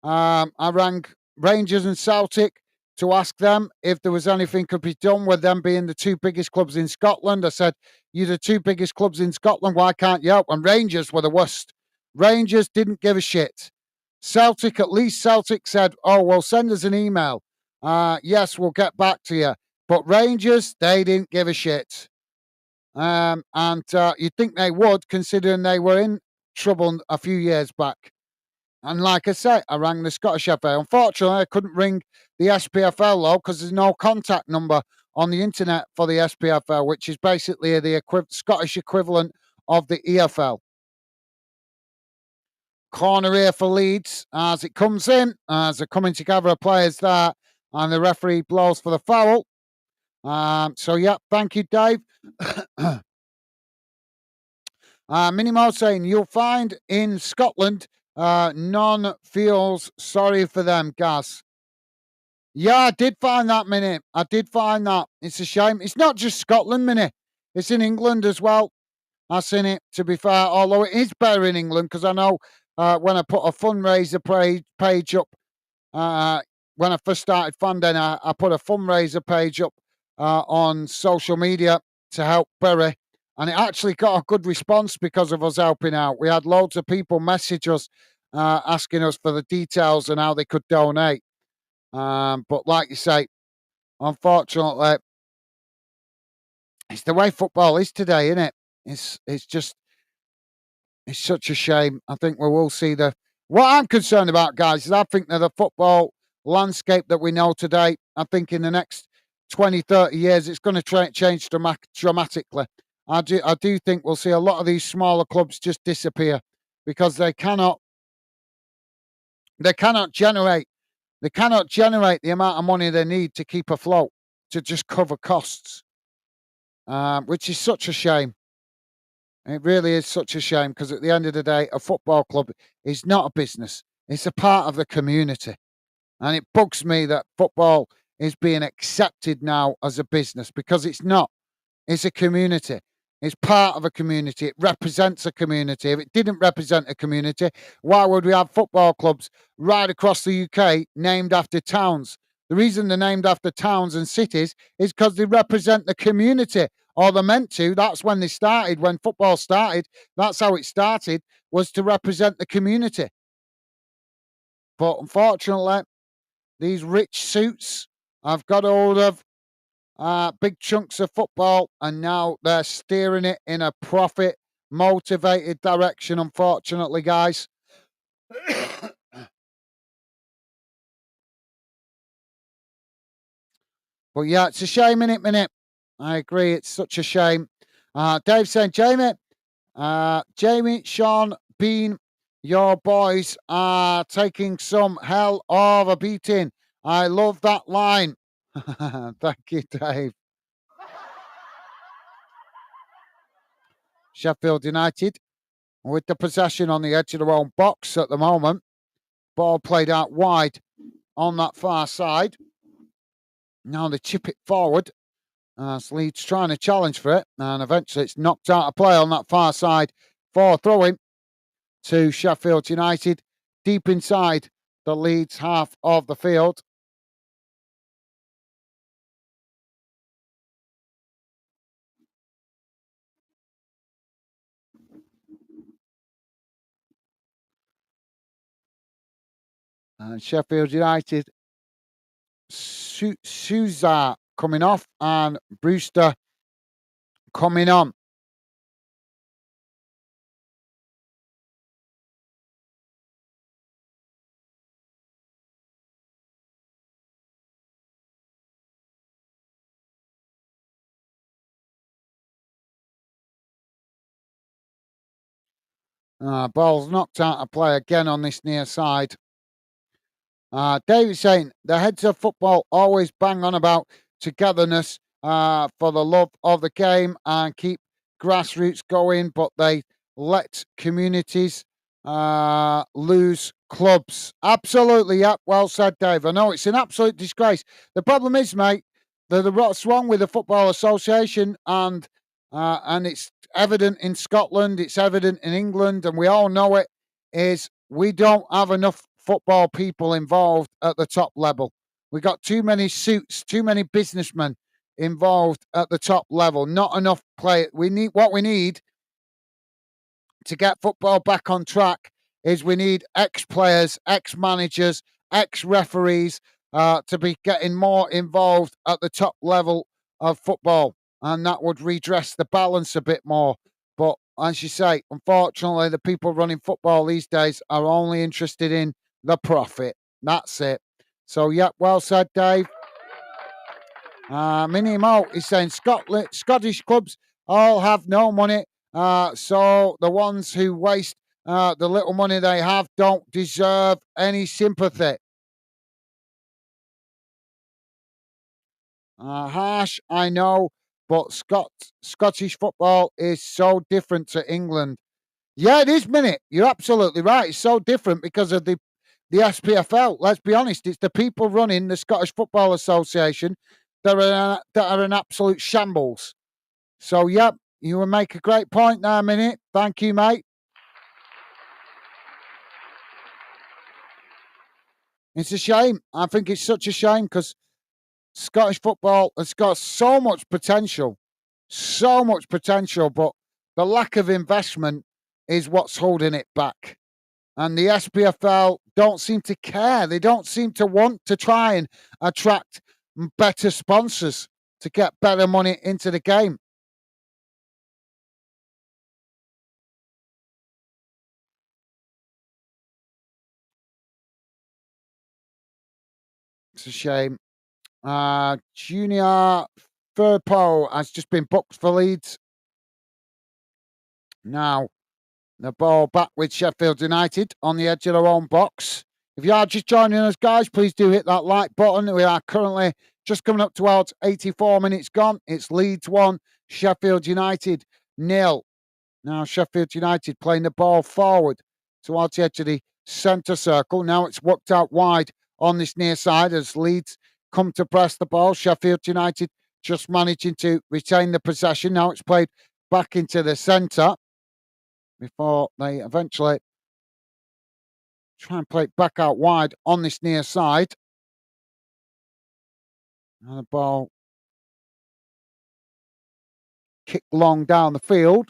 I rang Rangers and Celtic to ask them if there was anything could be done with them being the two biggest clubs in Scotland. I said, "You're the two biggest clubs in Scotland. Why can't you help?" And Rangers were the worst. Rangers didn't give a shit. Celtic, at least Celtic said, "Oh, well, send us an email. Yes, we'll get back to you." But Rangers, they didn't give a shit. And you'd think they would, considering they were in trouble a few years back. And like I said, I rang the Scottish FA. Unfortunately, I couldn't ring the SPFL though, because there's no contact number on the internet for the SPFL, which is basically the Scottish equivalent of the EFL. Corner here for Leeds as it comes in, as they're coming together of players there, and the referee blows for the foul. So, yeah, thank you, Dave. Minimo saying, you'll find in Scotland, none feels sorry for them, Gaz. Yeah, I did find that, Minnie. I did find that. It's a shame. It's not just Scotland, Minnie. It's in England as well. I've seen it, to be fair, although it is better in England, because I know when I put a fundraiser page up, when I first started funding, I put a fundraiser page up on social media to help Bury, and it actually got a good response because of us helping out. We had loads of people message us asking us for the details and how they could donate. But like you say, unfortunately, it's the way football is today, isn't it? It's just it's such a shame. I think we will see the. What I'm concerned about, guys, is I think that the football landscape that we know today, I think in the next 20, 30 years, it's going to change dramatically. I do think we'll see a lot of these smaller clubs just disappear because they cannot generate the amount of money they need to keep afloat to just cover costs, which is such a shame. It really is such a shame because at the end of the day, a football club is not a business. It's a part of the community. And it bugs me that football is being accepted now as a business because it's not. It's a community. It's part of a community. It represents a community. If it didn't represent a community, why would we have football clubs right across the UK named after towns? The reason they're named after towns and cities is because they represent the community, or they're meant to. That's when they started. When football started, that's how it started, was to represent the community. But unfortunately, these rich suits have got hold of big chunks of football, and now they're steering it in a profit motivated direction, unfortunately, guys. But yeah, it's a shame, innit, Minute? I agree, it's such a shame. Dave saying, Jamie, Sean, Bean, your boys are taking some hell of a beating. I love that line. Thank you, Dave. Sheffield United with the possession on the edge of their own box at the moment. Ball played out wide on that far side. Now they chip it forward. Leeds trying to challenge for it, and eventually it's knocked out of play on that far side for throwing to Sheffield United, deep inside the Leeds half of the field. And Sheffield United, Souza coming off and Brewster coming on. Ball's knocked out of play again on this near side. David saying the heads of football always bang on about togetherness for the love of the game and keep grassroots going, but they let communities lose clubs. Absolutely, yeah. Well said, Dave. I know it's an absolute disgrace. The problem is, mate, what's wrong with the Football Association, and it's evident in Scotland, it's evident in England, and we all know it, is we don't have enough football people involved at the top level. We got too many suits, too many businessmen involved at the top level. Not enough play. We need to get football back on track is we need ex-players, ex-managers, ex-referees to be getting more involved at the top level of football, and that would redress the balance a bit more. But as you say, unfortunately, the people running football these days are only interested in the profit. That's it. So, yeah, well said, Dave. Minnie Mo is saying Scottish clubs all have no money, so the ones who waste the little money they have don't deserve any sympathy. Harsh, I know, but Scottish football is so different to England. Yeah, it is, Minnie. You're absolutely right. It's so different because of the SPFL. Let's be honest, it's the people running the Scottish Football Association that are an absolute shambles. So, yep, you will make a great point there, Minnie. Thank you, mate. It's a shame. I think it's such a shame because Scottish football has got so much potential, but the lack of investment is what's holding it back. And the SPFL don't seem to care. They don't seem to want to try and attract better sponsors to get better money into the game. It's a shame. Junior Firpo has just been booked for Leeds. Now, the ball back with Sheffield United on the edge of their own box. If you are just joining us, guys, please do hit that like button. We are currently just coming up towards 84 minutes gone. It's Leeds 1, Sheffield United 0. Now, Sheffield United playing the ball forward towards the edge of the centre circle. Now it's worked out wide on this near side as Leeds come to press the ball. Sheffield United just managing to retain the possession. Now it's played back into the centre before they eventually try and play it back out wide on this near side. And the ball kicked long down the field,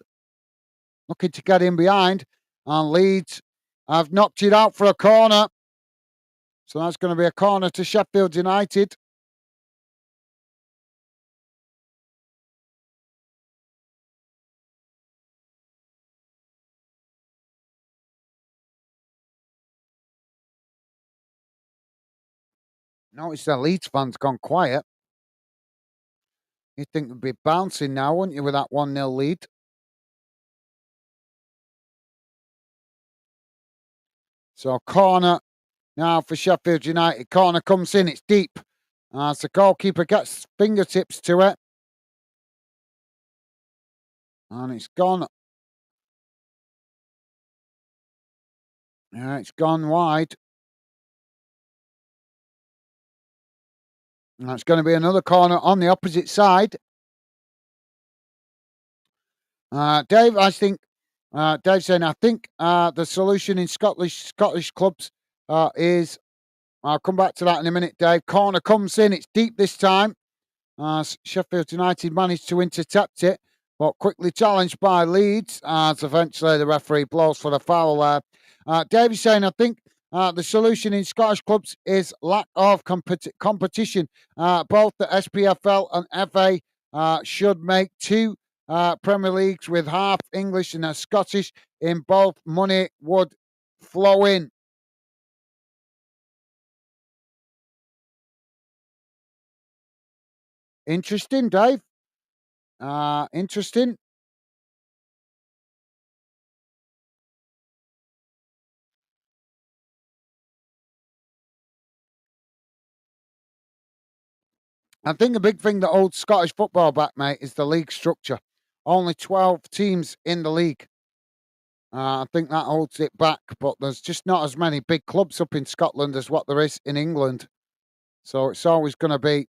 looking to get in behind. And Leeds have knocked it out for a corner. So that's going to be a corner to Sheffield United. Notice the Leeds fans gone quiet. You'd think they'd be bouncing now, wouldn't you, with that 1-0 lead? So corner now for Sheffield United. Corner comes in, it's deep. As the goalkeeper gets fingertips to it. And it's gone. Yeah, it's gone wide. And it's going to be another corner on the opposite side. Dave, I think, Dave's saying, I think the solution in Scottish clubs is, I'll come back to that in a minute, Dave. Corner comes in, it's deep this time. Sheffield United managed to intercept it, but quickly challenged by Leeds as eventually the referee blows for the foul there. Davy's saying, I think the solution in Scottish clubs is lack of competition. Both the SPFL and FA should make two Premier Leagues with half English and a Scottish in both. Money would flow in. Interesting, Dave. Interesting. I think the big thing that holds Scottish football back, mate, is the league structure. Only 12 teams in the league. I think that holds it back, but there's just not as many big clubs up in Scotland as what there is in England. So it's always going to be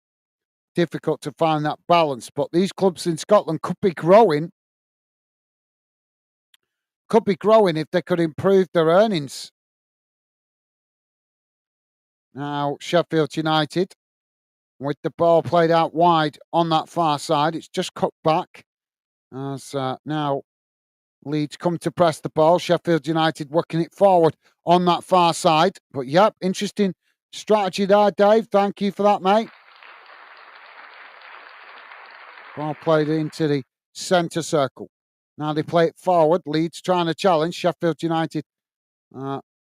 difficult to find that balance. But these clubs in Scotland could be growing if they could improve their earnings. Now, Sheffield United, with the ball played out wide on that far side, it's just cut back. As now Leeds come to press the ball. Sheffield United working it forward on that far side. But yep, interesting strategy there, Dave. Thank you for that, mate. Ball played into the centre circle. Now they play it forward. Leeds trying to challenge. Sheffield United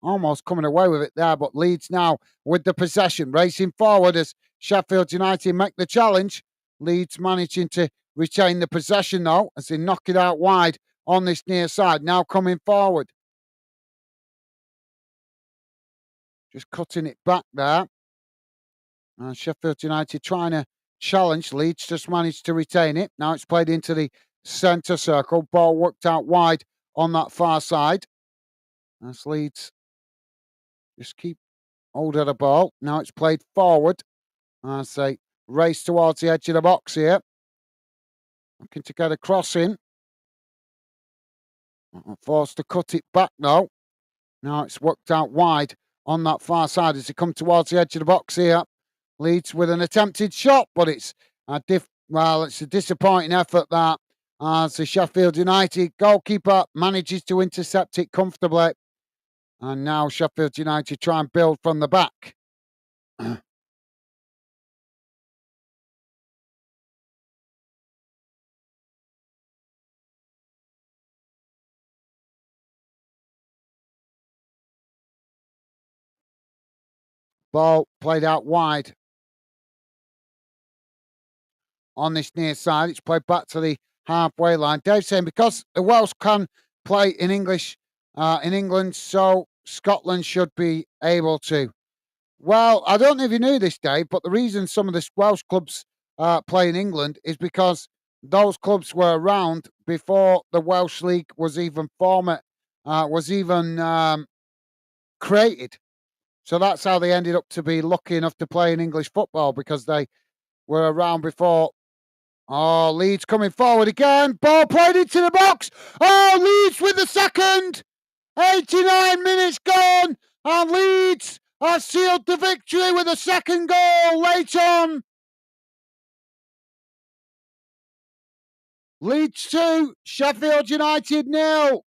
almost coming away with it there. But Leeds now with the possession, racing forward as Sheffield United make the challenge. Leeds managing to retain the possession though as they knock it out wide on this near side. Now coming forward. Just cutting it back there. And Sheffield United trying to challenge. Leeds just managed to retain it. Now it's played into the centre circle. Ball worked out wide on that far side. As Leeds just keep hold of the ball. Now it's played forward as they race towards the edge of the box here. Looking to get a cross in. Forced to cut it back now. Now it's worked out wide on that far side as they come towards the edge of the box here. Leeds with an attempted shot, but it's it's a disappointing effort that as the Sheffield United goalkeeper manages to intercept it comfortably. And now Sheffield United try and build from the back. Ball played out wide on this near side. It's played back to the halfway line. Dave saying because the Welsh can play in English in England, so Scotland should be able to. Well, I don't know if you knew this, Dave, but the reason some of the Welsh clubs play in England is because those clubs were around before the Welsh League was even created. So that's how they ended up to be lucky enough to play in English football because they were around before. Oh, Leeds coming forward again. Ball played into the box. Oh, Leeds with the second. 89 minutes gone. And Leeds has sealed the victory with a second goal late on. Leeds 2, Sheffield United 0.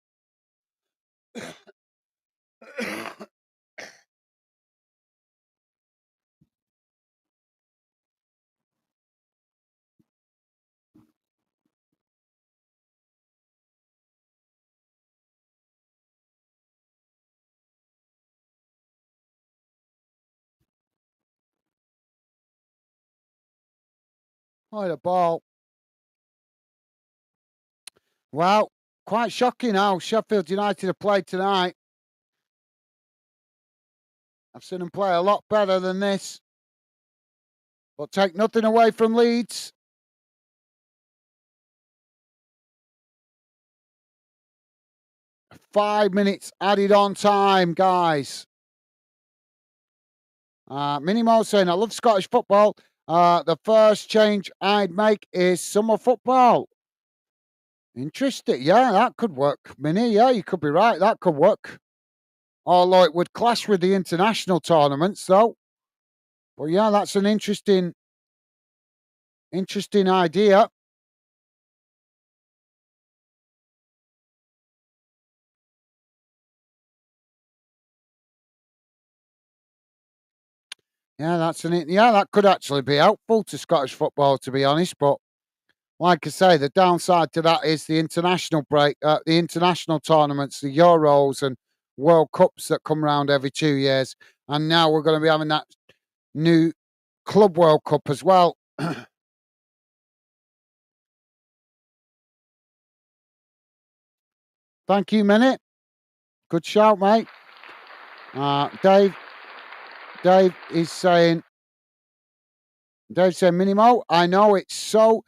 Oh, the ball. Well, quite shocking how Sheffield United have played tonight. I've seen them play a lot better than this. But take nothing away from Leeds. Five minutes added on time, guys. Minimo saying, I love Scottish football. The first change I'd make is summer football. Interesting. Yeah, that could work, Minnie. Yeah, you could be right. That could work. Although it would clash with the international tournaments, though. But yeah, that's an interesting idea. Yeah, that could actually be helpful to Scottish football, to be honest. But like I say, the downside to that is the international break, the international tournaments, the Euros and World Cups that come around every 2 years, and now we're going to be having that new Club World Cup as well. Thank you, Minute. Good shout, mate. Dave is saying Dave said, Minimo, I know it's so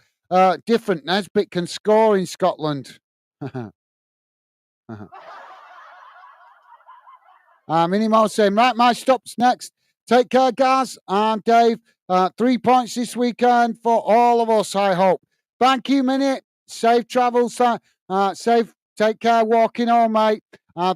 different. Nesbitt can score in Scotland. Minimo saying, right, my stop's next. Take care, guys. And Dave, 3 points this weekend for all of us, I hope. Thank you, Minute. Safe travels. Safe. Take care walking home, mate.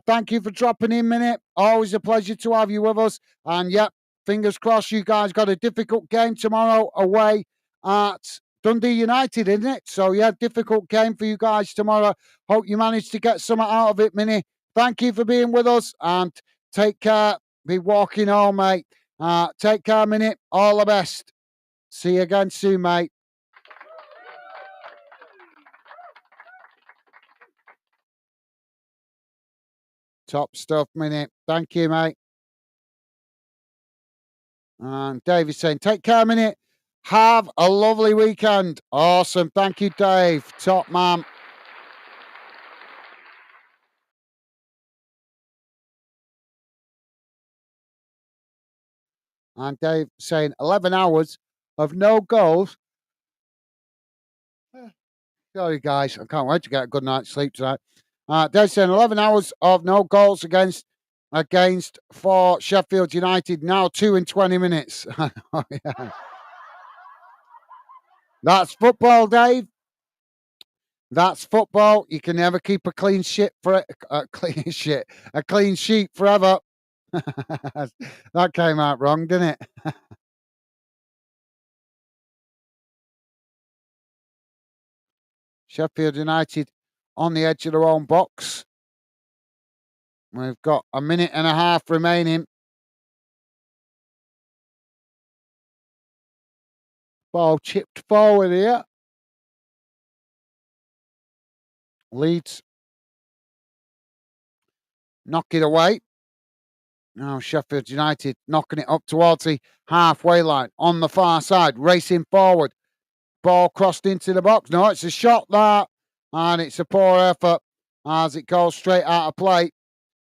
Thank you for dropping in, Minute. Always a pleasure to have you with us. And yep, fingers crossed you guys got a difficult game tomorrow away at Dundee United, isn't it? So, yeah, difficult game for you guys tomorrow. Hope you managed to get something out of it, Minnie. Thank you for being with us and take care. Be walking home, mate. Take care, Minute. All the best. See you again soon, mate. Top stuff, Minute. Thank you, mate. And Dave is saying, take care, Minute. Have a lovely weekend. Awesome. Thank you, Dave. Top man. And Dave saying 11 hours of no goals. Sorry, guys. I can't wait to get a good night's sleep tonight. Dave saying 11 hours of no goals against for Sheffield United. Now 2 in 20 minutes. Yeah. That's football, Dave. That's football. You can never keep a clean sheet a clean sheet forever. That came out wrong, didn't it? Sheffield United on the edge of their own box. We've got a minute and a half remaining. Ball chipped forward here. Leeds knock it away. Now Sheffield United knocking it up towards the halfway line on the far side, racing forward. Ball crossed into the box. No, it's a shot there, and it's a poor effort as it goes straight out of play.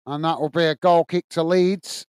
And that will be a goal kick to Leeds.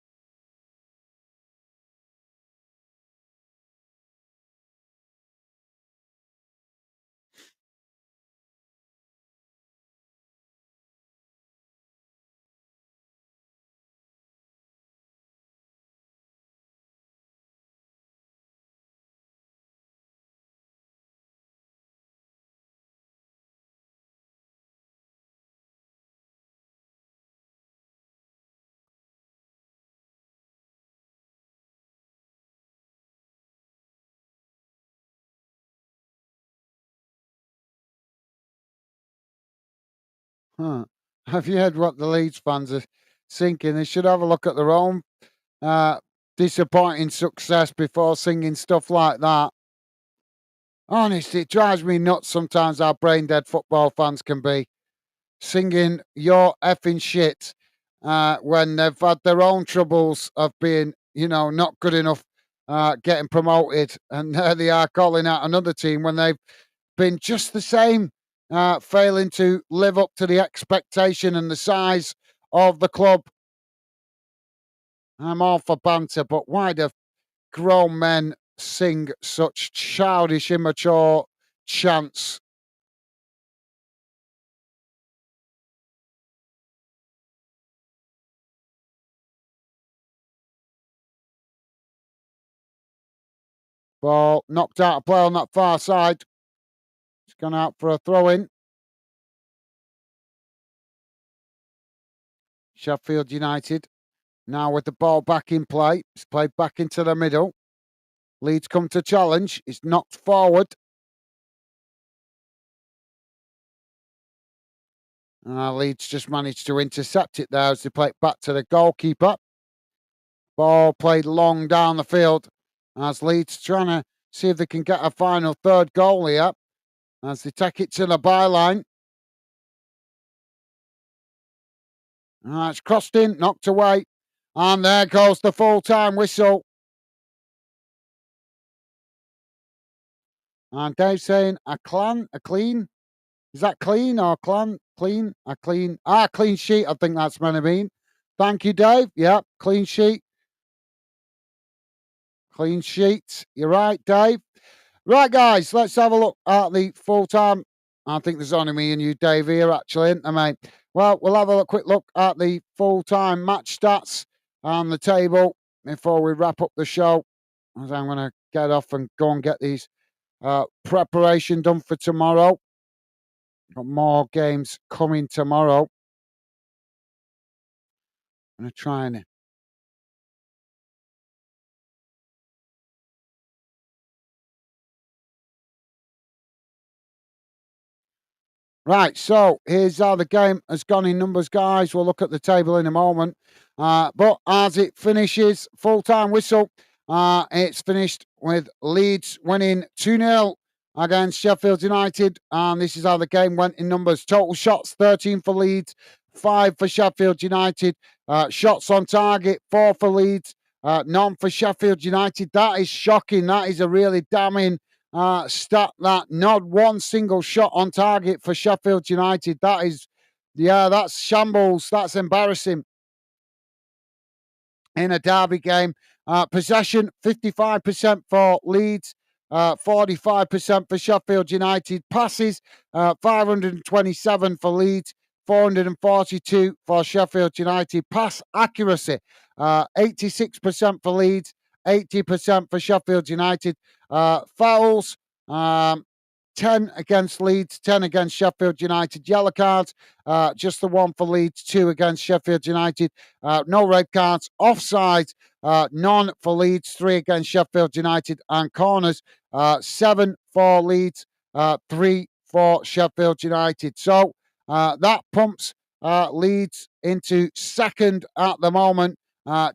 Huh. Have you heard what the Leeds fans are thinking? They should have a look at their own uh, disappointing success before singing stuff like that. Honestly, it drives me nuts sometimes how brain dead football fans can be. Singing your effing shit when they've had their own troubles of being, not good enough, getting promoted. And there they are calling out another team when they've been just the same, failing to live up to the expectation and the size of the club. I'm all for banter, but why do grown men sing such childish, immature chants? Ball knocked out of play on that far side. It's gone out for a throw in. Sheffield United now with the ball back in play. It's played back into the middle. Leeds come to challenge. It's knocked forward. Leeds just managed to intercept it there as they play it back to the goalkeeper. Ball played long down the field as Leeds trying to see if they can get a final third goal here as they take it to the byline. It's crossed in, knocked away. And there goes the full-time whistle. And Dave saying a clean. Is that clean or clean? A clean. Clean sheet, I think that's meant to mean. Thank you, Dave. Yeah, clean sheet. Clean sheet. You're right, Dave. Right, guys, let's have a look at the full-time. I think there's only me and you, Dave, here, actually, isn't there, mate? Well, we'll have a quick look at the full-time match stats on the table before we wrap up the show, as I'm going to get off and go and get these preparation done for tomorrow. Got more games coming tomorrow. I'm going to try and right, so here's how the game has gone in numbers, guys. We'll look at the table in a moment. But as it finishes, full-time whistle, it's finished with Leeds winning 2-0 against Sheffield United. And this is how the game went in numbers. Total shots, 13 for Leeds, 5 for Sheffield United. Shots on target, 4 for Leeds, none for Sheffield United. That is shocking. That is a really damning stat, that not one single shot on target for Sheffield United. That is, that's shambles. That's embarrassing in a derby game. Possession 55% for Leeds, 45% for Sheffield United. Passes 527 for Leeds, 442 for Sheffield United. Pass accuracy 86% for Leeds, 80% for Sheffield United. Fouls 10 against Leeds, 10 against Sheffield United. Yellow cards, just the one for Leeds, 2 against Sheffield United. No red cards. Offside, none for Leeds, 3 against Sheffield United. And corners, 7 for Leeds, 3 for Sheffield United. So that pumps Leeds into second at the moment.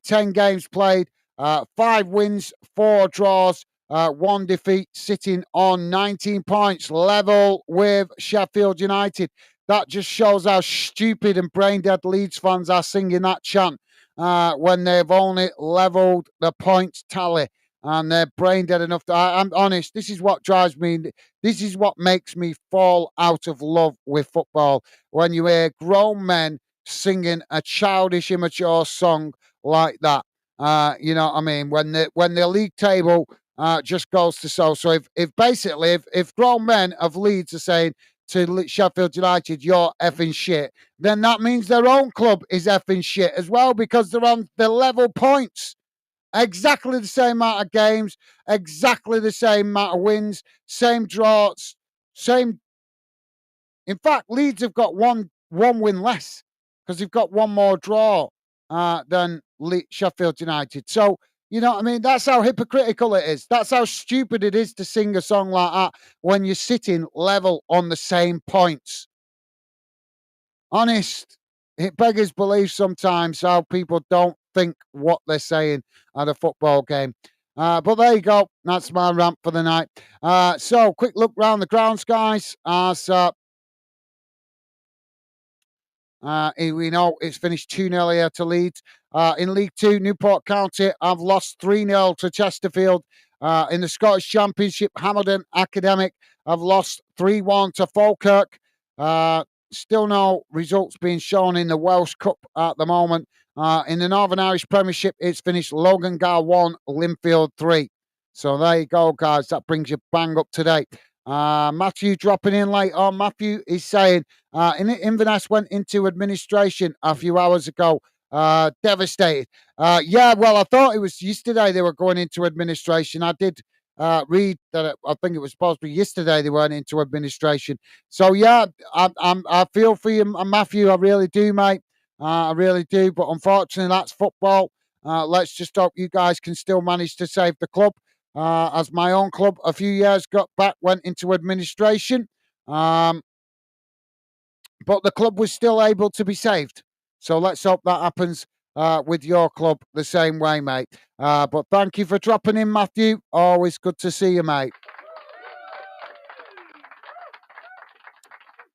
10 games played, 5 wins, 4 draws, 1 defeat, sitting on 19 points, level with Sheffield United. That just shows how stupid and brain dead Leeds fans are singing that chant when they've only levelled the points tally. And they're brain dead enough to. I'm honest, this is what drives me. This is what makes me fall out of love with football. When you hear grown men singing a childish, immature song like that. You know what I mean? When the league table just goes to so. So if grown men of Leeds are saying to Sheffield United, "You're effing shit," then that means their own club is effing shit as well, because they're on the level points. Exactly the same amount of games, exactly the same amount of wins, same draws, same. In fact, Leeds have got one win less because they've got one more draw than Sheffield United. So, you know what I mean? That's how hypocritical it is. That's how stupid it is to sing a song like that when you're sitting level on the same points. Honest, it beggars belief sometimes how people don't think what they're saying at a football game. But there you go. That's my rant for the night. So, quick look round the grounds, guys. As we know it's finished 2-0 here to Leeds. In League Two, Newport County have lost 3-0 to Chesterfield. In the Scottish Championship, Hamilton Academic have lost 3-1 to Falkirk. Still no results being shown in the Welsh Cup at the moment. In the Northern Irish Premiership, it's finished Logan Gar 1, Linfield 3. So there you go, guys. That brings you bang up to date. Matthew dropping in late on. Matthew is saying Inverness went into administration a few hours ago. Devastated. Yeah, well, I thought it was yesterday they were going into administration. I did read that. I think it was supposed to be yesterday they went into administration. So yeah, I feel for you, Matthew. I really do, mate. I really do. But unfortunately, that's football. Let's just hope you guys can still manage to save the club. As my own club a few years back went into administration. But the club was still able to be saved. So let's hope that happens with your club the same way, mate. But thank you for dropping in, Matthew. Always good to see you, mate.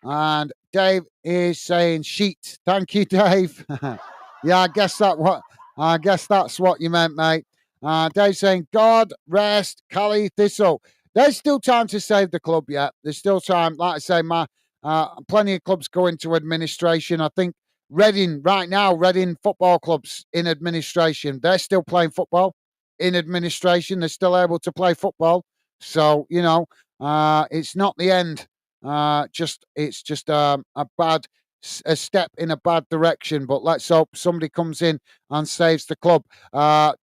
And Dave is saying sheet. Thank you, Dave. Yeah, I guess that's what you meant, mate. Dave saying, God rest Cali Thistle. There's still time to save the club yet. There's still time. Like I say, plenty of clubs go into administration. I think Reading, right now, Reading football clubs in administration. They're still playing football. in administration. They're still able to play football. So, it's not the end. It's just a step in a bad direction. But let's hope somebody comes in and saves the club.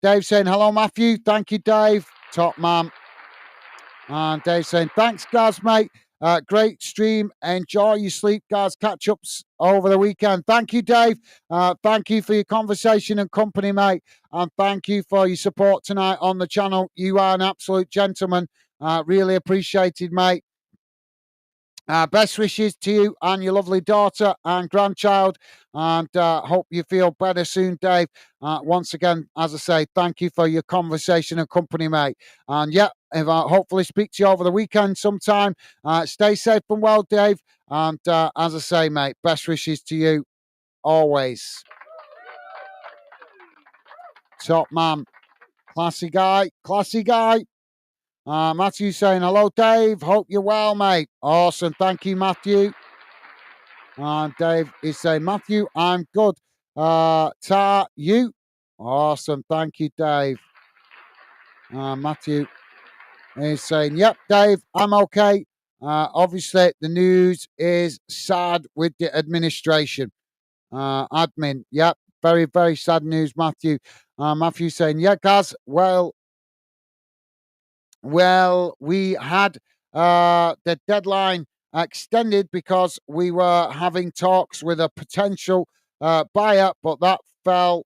Dave saying, hello, Matthew. Thank you, Dave. Top man. And Dave saying, thanks, guys, mate. Great stream. Enjoy your sleep, guys. Catch ups over the weekend. Thank you, Dave. Thank you for your conversation and company, mate. And thank you for your support tonight on the channel. You are an absolute gentleman. Really appreciated, mate. Best wishes to you and your lovely daughter and grandchild, and hope you feel better soon, Dave. Once again, as I say, thank you for your conversation and company, mate. And yeah, if I hopefully speak to you over the weekend sometime. Stay safe and well, Dave. And as I say, mate, best wishes to you always. Top man, classy guy, classy guy. Matthew saying, hello, Dave. Hope you're well, mate. Awesome. Thank you, Matthew. And Dave is saying, Matthew, I'm good. Tar, you? Awesome. Thank you, Dave. Matthew is saying, yep, Dave, I'm okay. Obviously, the news is sad with the administration. Admin, yep, very, very sad news, Matthew. Matthew saying, yeah, guys, well, we had the deadline extended because we were having talks with a potential buyer, but that fell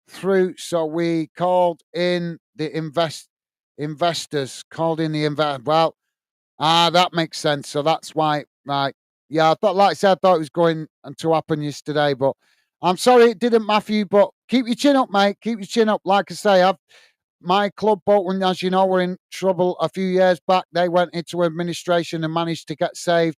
through. So we called in the investors. Well, that makes sense. So that's why, right? Yeah, I thought, like I said, I thought it was going to happen yesterday, but I'm sorry it didn't, Matthew. But keep your chin up, mate. Keep your chin up. Like I say, my club, Bolton, as you know, were in trouble a few years back. They went into administration and managed to get saved.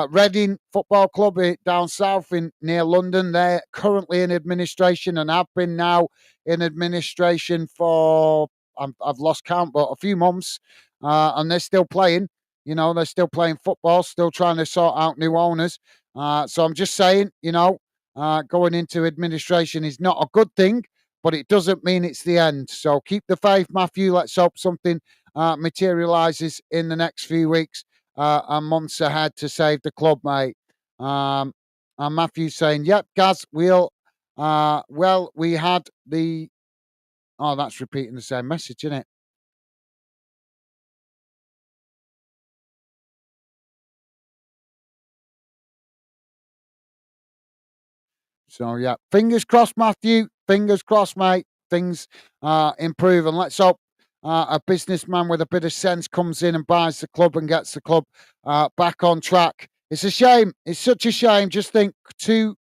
Reading Football Club down south near London, they're currently in administration and have been now in administration for, I've lost count, but a few months. And they're still playing. They're still playing football, still trying to sort out new owners. So I'm just saying, going into administration is not a good thing, but it doesn't mean it's the end. So keep the faith, Matthew. Let's hope something materialises in the next few weeks and months ahead to save the club, mate. And Matthew's saying, yep, Gaz, we had the... Oh, that's repeating the same message, isn't it? So, yeah, fingers crossed, Matthew. Fingers crossed, mate. Things improve. And let's hope a businessman with a bit of sense comes in and buys the club and gets the club back on track. It's a shame. It's such a shame. Just think, 3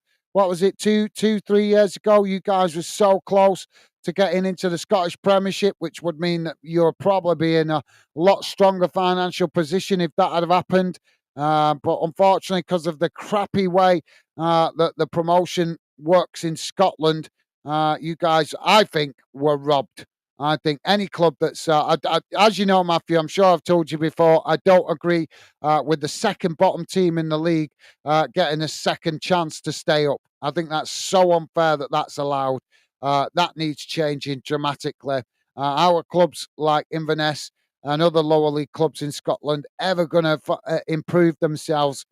years ago, you guys were so close to getting into the Scottish Premiership, which would mean that you'll probably be in a lot stronger financial position if that had happened. But unfortunately, because of the crappy way that the promotion works in Scotland, you guys, I think, were robbed. I think any club that's, as you know, Matthew, I'm sure I've told you before, I don't agree with the second bottom team in the league getting a second chance to stay up. I think that's so unfair that that's allowed. That needs changing dramatically. Our clubs like Inverness and other lower league clubs in Scotland ever going to improve themselves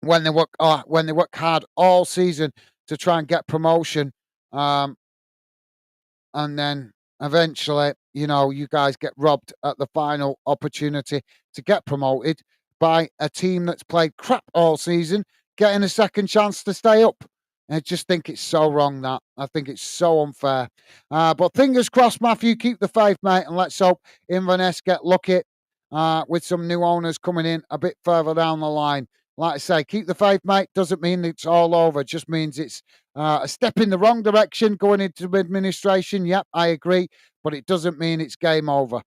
when they work hard all season to try and get promotion, and then eventually, you guys get robbed at the final opportunity to get promoted by a team that's played crap all season, getting a second chance to stay up. I just think it's so wrong that. I think it's so unfair. But fingers crossed, Matthew, keep the faith, mate, and let's hope Inverness get lucky with some new owners coming in a bit further down the line. Like I say, keep the faith, mate. Doesn't mean it's all over. It just means it's a step in the wrong direction going into administration. Yep, I agree. But it doesn't mean it's game over.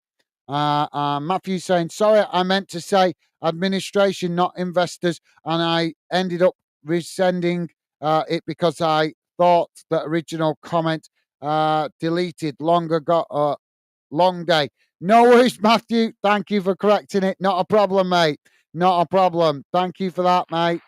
Matthew saying, sorry, I meant to say administration, not investors. And I ended up resending it because I thought the original comment deleted long ago. Long day. No worries, Matthew. Thank you for correcting it. Not a problem, mate. Not a problem. Thank you for that, mate.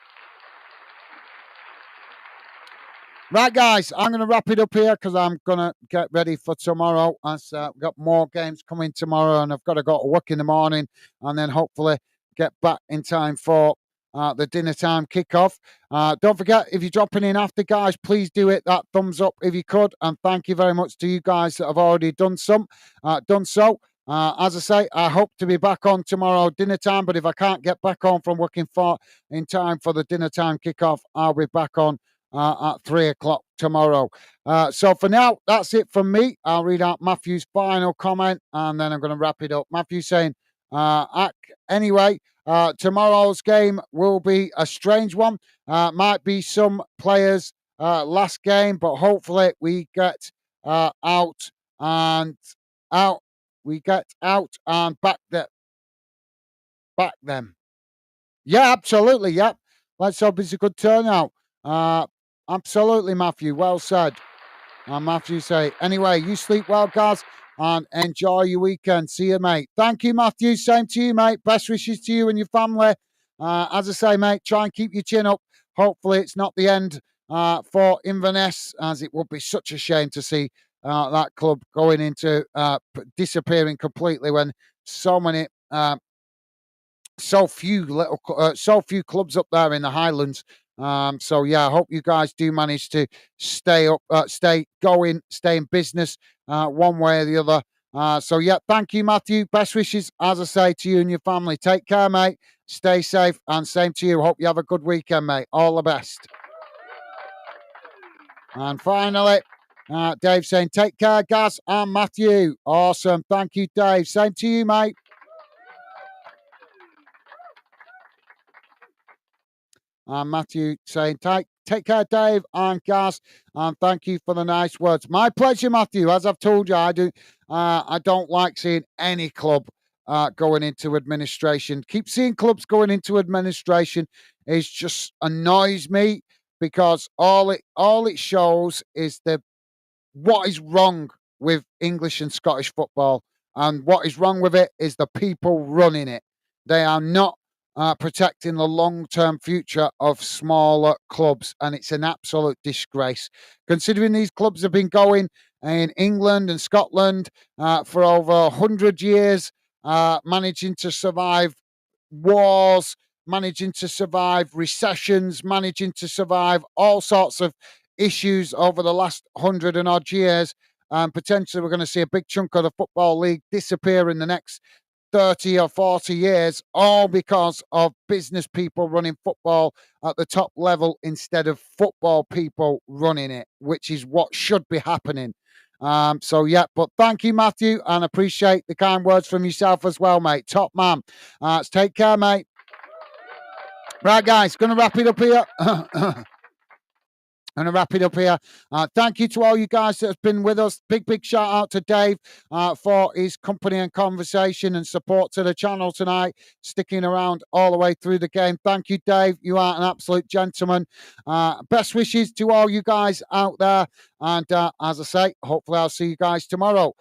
Right, guys, I'm going to wrap it up here because I'm going to get ready for tomorrow. I've got more games coming tomorrow, and I've got to go to work in the morning and then hopefully get back in time for the dinner time kickoff. Don't forget, if you're dropping in after, guys, please do hit that thumbs up if you could. And thank you very much to you guys that have already done so. As I say, I hope to be back on tomorrow dinner time, but if I can't get back on from working for in time for the dinner time kickoff, I'll be back on at 3 o'clock tomorrow. So for now, that's it from me. I'll read out Matthew's final comment and then I'm going to wrap it up. Matthew saying, anyway, tomorrow's game will be a strange one. Might be some players' last game, but hopefully we get out and out. We get out and back them. Yeah, absolutely. Yep. Let's hope it's a good turnout. Uh, absolutely, Matthew. Well said. And Matthew say, anyway, you sleep well, guys, and enjoy your weekend. See you, mate. Thank you, Matthew. Same to you, mate. Best wishes to you and your family. As I say, mate, try and keep your chin up. Hopefully, it's not the end for Inverness, as it would be such a shame to see that club going into disappearing completely when so many so few clubs up there in the Highlands. So yeah, I hope you guys do manage to stay up, stay going, stay in business one way or the other. So yeah, thank you, Matthew. Best wishes, as I say, to you and your family. Take care, mate. Stay safe, and same to you. Hope you have a good weekend, mate. All the best. And finally, Dave saying, take care, Gaz and Matthew. Awesome. Thank you, Dave. Same to you, mate. And Matthew saying, take care, Dave and Gaz, and thank you for the nice words. My pleasure, Matthew. As I've told you, I don't like seeing any club going into administration. Keep seeing clubs going into administration is just annoys me because all it shows is what is wrong with English and Scottish football, and what is wrong with it is the people running it. They are not protecting the long-term future of smaller clubs, and it's an absolute disgrace. Considering these clubs have been going in England and Scotland for over 100 years, managing to survive wars, managing to survive recessions, managing to survive all sorts of issues over the last 100 and odd years. Potentially, we're going to see a big chunk of the Football League disappear in the next 30 or 40 years, all because of business people running football at the top level instead of football people running it, which is what should be happening. So, yeah, but thank you, Matthew, and appreciate the kind words from yourself as well, mate. Top man. Take care, mate. Right, guys, going to wrap it up here. Going to wrap it up here. Thank you to all you guys that have been with us. Big shout out to Dave for his company and conversation and support to the channel tonight, sticking around all the way through the game. Thank you, Dave. You are an absolute gentleman. Best wishes to all you guys out there. And as I say, hopefully I'll see you guys tomorrow.